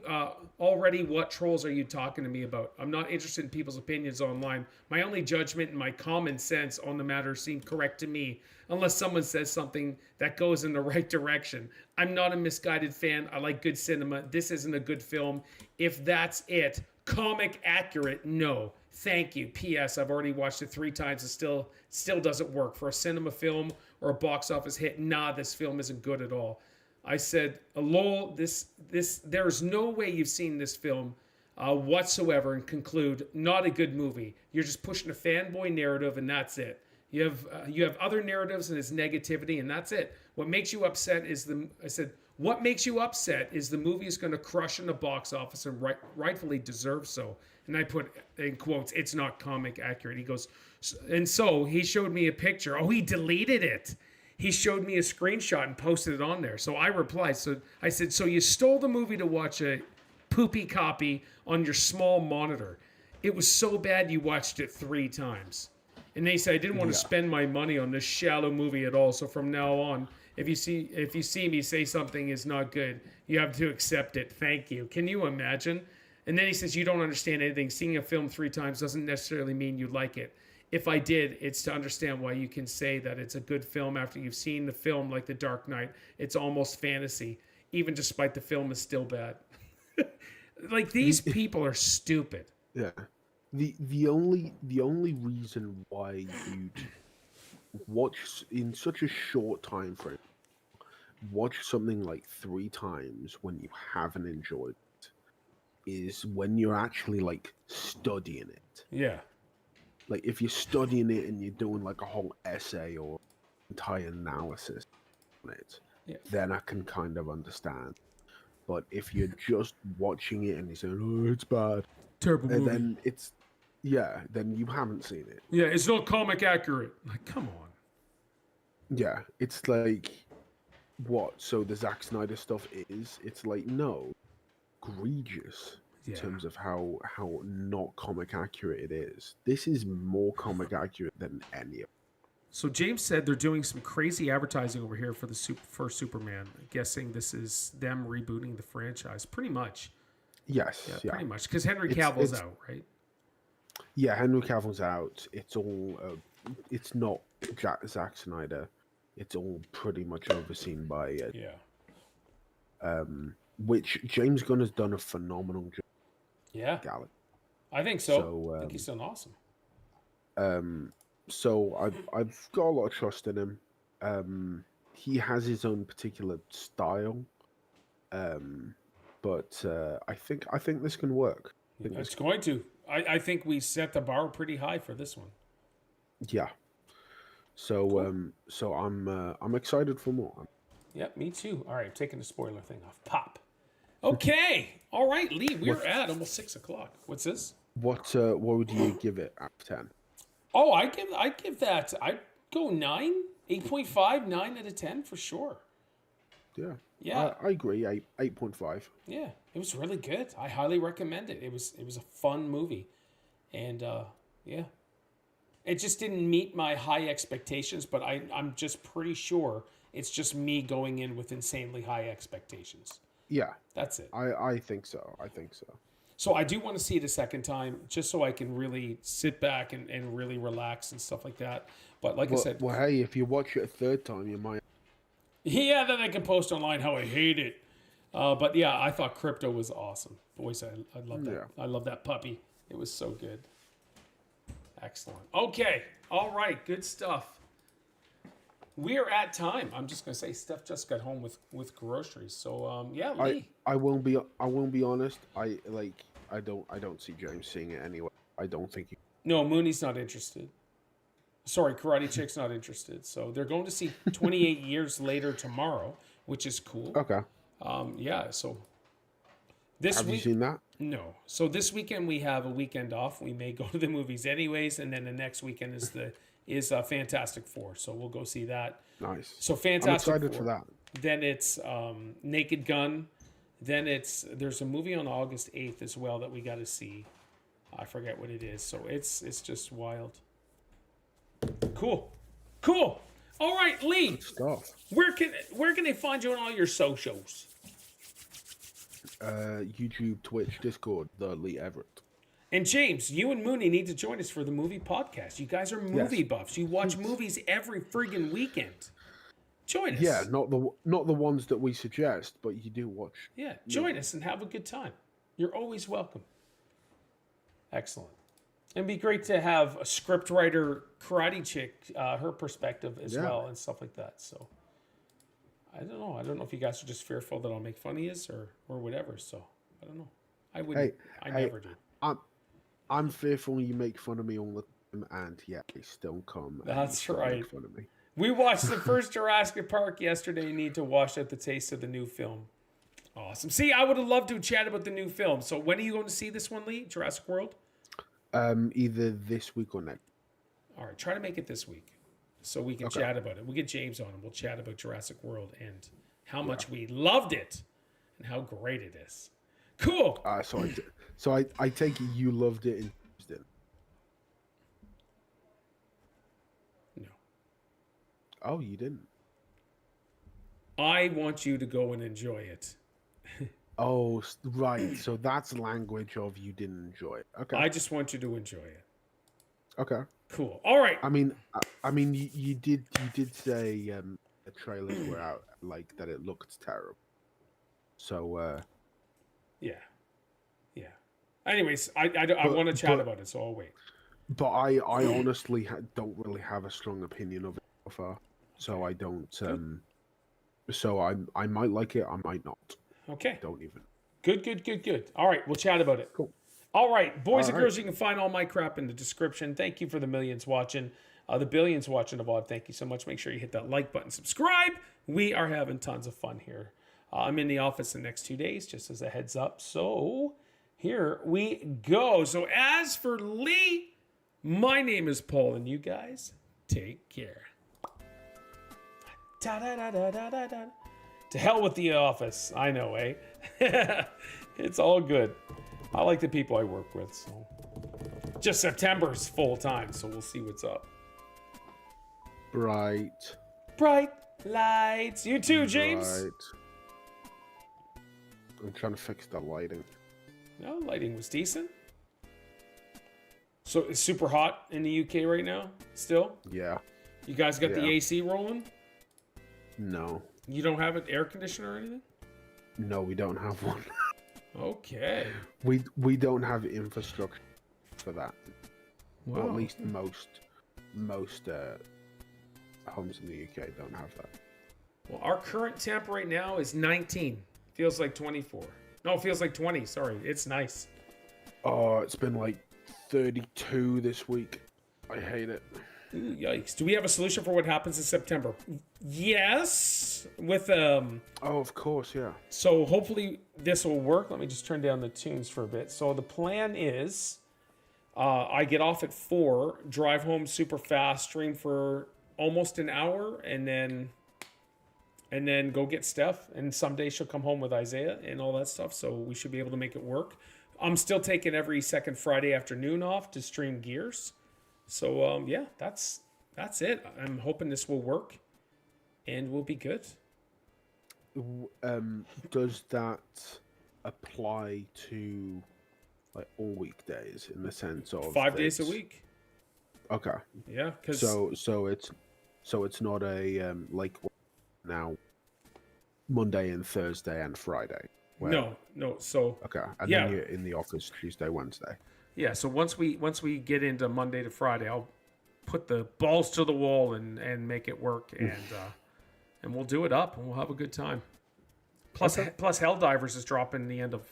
what trolls are you talking to me about? I'm not interested in people's opinions online. My only judgment and my common sense on the matter seem correct to me, unless someone says something that goes in the right direction. I'm not a misguided fan. I like good cinema. This isn't a good film. If that's it, comic accurate, no. Thank you. P.S. I've already watched it 3 times. It still doesn't work. For a cinema film or a box office hit, nah, this film isn't good at all. I said, lol, there's no way you've seen this film whatsoever, and conclude, not a good movie. You're just pushing a fanboy narrative, and that's it. You have other narratives, and it's negativity, and that's it. What makes you upset is what makes you upset is the movie is going to crush in the box office, and rightfully deserves so. And I put in quotes, it's not comic accurate. He goes, and so he showed me a picture. Oh, he deleted it. He showed me a screenshot and posted it on there. So I replied. So I said, so you stole the movie to watch a poopy copy on your small monitor. It was so bad you watched it 3 times. And they said, I didn't want to spend my money on this shallow movie at all. So from now on, if you see me say something is not good, you have to accept it. Thank you. Can you imagine? And then he says, you don't understand anything. Seeing a film 3 times doesn't necessarily mean you like it. If I did, it's to understand why you can say that it's a good film after you've seen the film, like The Dark Knight. It's almost fantasy, even despite the film is still bad. Like, these people are stupid. Yeah. The only reason why you'd watch in such a short time frame, watch something like 3 times when you haven't enjoyed it, is when you're actually like studying it. Yeah. Like, if you're studying it and you're doing like a whole essay or entire analysis on it, then I can kind of understand. But if you're just watching it and you're saying, oh, it's bad, terrible and movie, then then you haven't seen it. Yeah, it's not comic accurate. Like, come on. Yeah, it's like, what? So the Zack Snyder stuff it's like, no, egregious. In terms of how not comic accurate it is. This is more comic accurate than any of So James said they're doing some crazy advertising over here for the first Superman. Guessing this is them rebooting the franchise. Pretty much. Yes. Yeah. Pretty much. Because Henry Cavill's out, right? Yeah, Henry Cavill's out. It's all. It's not Zack Snyder. It's all pretty much overseen by. Which James Gunn has done a phenomenal job. Yeah. Galaxy. I think so. I think he's done awesome. So I've got a lot of trust in him. He has his own particular style. But I think this can work. It's going to. I think we set the bar pretty high for this one. Yeah. So cool. I'm excited for more. Yep, me too. All right, taking the spoiler thing off. Pop. Okay. All right, Lee. We're at almost 6 o'clock. What's this? What would you give it out of 10? Oh, I'd give that. I'd go 9, 8.5, 9 out of 10 for sure. Yeah. Yeah. I agree. 8.5. Yeah, it was really good. I highly recommend it. It was a fun movie, and yeah, it just didn't meet my high expectations. But I'm just pretty sure it's just me going in with insanely high expectations. Yeah, that's it. I think so. So I do want to see it a second time, just so I can really sit back and really relax and stuff like that. But I said... Well, hey, if you watch it a third time, you might... Yeah, then I can post online how I hate it. But yeah, I thought Crypto was awesome. Boys, I love that. Yeah. I love that puppy. It was so good. Excellent. Okay. All right. Good stuff. We are at time. I'm just gonna say Steph just got home with groceries. So yeah, Lee. I won't be honest. I don't see James seeing it anyway. I don't think he... No, Mooney's not interested. Sorry, Karate Chick's not interested. So they're going to see 28 Years Later tomorrow, which is cool. Okay. Yeah. So Have you seen that? No. So this weekend we have a weekend off. We may go to the movies anyways, and then the next weekend is Fantastic Four. So we'll go see that. Nice. So Fantastic I'm excited Four. for that. Then it's Naked Gun. Then there's a movie on August 8th as well that we got to see. I forget what it is. So it's just wild. Cool. All right, Lee. Good stuff. Where can they find you on all your socials? YouTube, Twitch, Discord, the Lee Everett. And James, you and Mooney need to join us for the movie podcast. You guys are movie buffs. You watch movies every friggin' weekend. Join us. Yeah, not the ones that we suggest, but you do watch. Yeah, join us and have a good time. You're always welcome. Excellent. It'd be great to have a scriptwriter, Karate Chick, her perspective as well and stuff like that. So I don't know. I don't know if you guys are just fearful that I'll make fun of you or whatever. So I don't know. I wouldn't. I never do. I'm fearful you make fun of me all the time, and yet they still come. That's right. Make fun of me. We watched the first Jurassic Park yesterday. You need to wash out the taste of the new film. Awesome. See, I would have loved to chat about the new film. So when are you going to see this one, Lee? Jurassic World? Either this week or next. All right, try to make it this week so we can chat about it. We'll get James on and we'll chat about Jurassic World and how much we loved it and how great it is. Cool. So I take it you loved it in Houston. No. Oh, you didn't? I want you to go and enjoy it. Oh, right. So that's language of you didn't enjoy it. Okay. I just want you to enjoy it. Okay. Cool. All right. I mean, you did say the trailers were out, like that it looked terrible. So. Yeah. Anyways, I want to chat about it, so I'll wait. But I honestly don't really have a strong opinion of it so far, so I don't. So I might like it, I might not. Okay. Don't even. Good. All right, we'll chat about it. Cool. All right, boys and girls, you can find all my crap in the description. Thank you for the millions watching. The billions watching the VOD, thank you so much. Make sure you hit that like button, subscribe. We are having tons of fun here. I'm in the office the next 2 days, just as a heads up. So here we go. So as for Lee, my name is Paul, and you guys take care. Da-da-da-da-da-da-da. To hell with the office. I know, eh? It's all good. I like the people I work with, so. Just September's full time, so we'll see what's up. Bright. Bright lights. You too, James. Right. I'm trying to fix the lighting. No, lighting was decent. So it's super hot in the UK right now, still? Yeah. You guys got the Yeah. AC rolling? No. You don't have an air conditioner or anything? No, we don't have one. Okay. We don't have infrastructure for that. Well, Wow. at least most homes in the UK don't have that. Well, our current temp right now is 19. Feels like 24. No, it feels like 20. Sorry. It's nice. Oh, it's been like 32 this week. I hate it. Ooh, yikes. Do we have a solution for what happens in September? Yes. With Oh, of course, yeah. So hopefully this will work. Let me just turn down the tunes for a bit. So the plan is I get off at 4, drive home super fast, stream for almost an hour, and then go get Steph. And someday she'll come home with Isaiah and all that stuff. So we should be able to make it work. I'm still taking every second Friday afternoon off to stream Gears. So yeah, that's it. I'm hoping this will work and we'll be good. Does that apply to like all weekdays in the sense of 5 days a week? Okay. Yeah, because So it's not a like now Monday and Thursday and Friday. no. So Okay, and Yeah. then you're in the office Tuesday, Wednesday. yeah, so once we get into Monday to Friday, I'll put the balls to the wall and make it work, and we'll do it up and we'll have a good time. Plus Helldivers is dropping the end of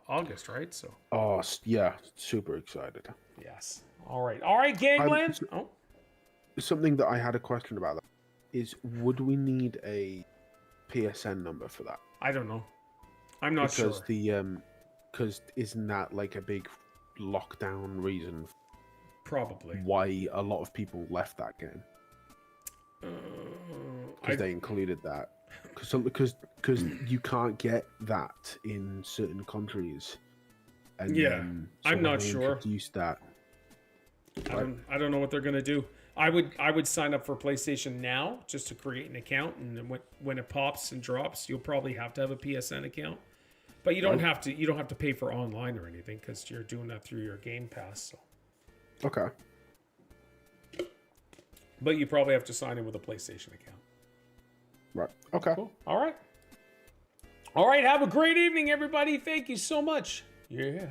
August, right? So Oh yeah, super excited. yes. All right, Gangland. Oh, Something that I had a question about that is, would we need a PSN number for that? I don't know. I'm not sure. Because isn't that like a big lockdown reason Probably. why a lot of people left that game? Because they included that. Because you can't get that in certain countries. And Yeah, then, I'm not when they sure. introduced that. I don't know what they're gonna do. I would sign up for PlayStation Now just to create an account, and then when it pops and drops, you'll probably have to have a PSN account. But you don't have to. You don't have to pay for online or anything because you're doing that through your Game Pass. So. Okay. But you probably have to sign in with a PlayStation account. Right. Okay. Cool. All right. Have a great evening, everybody. Thank you so much. Yeah.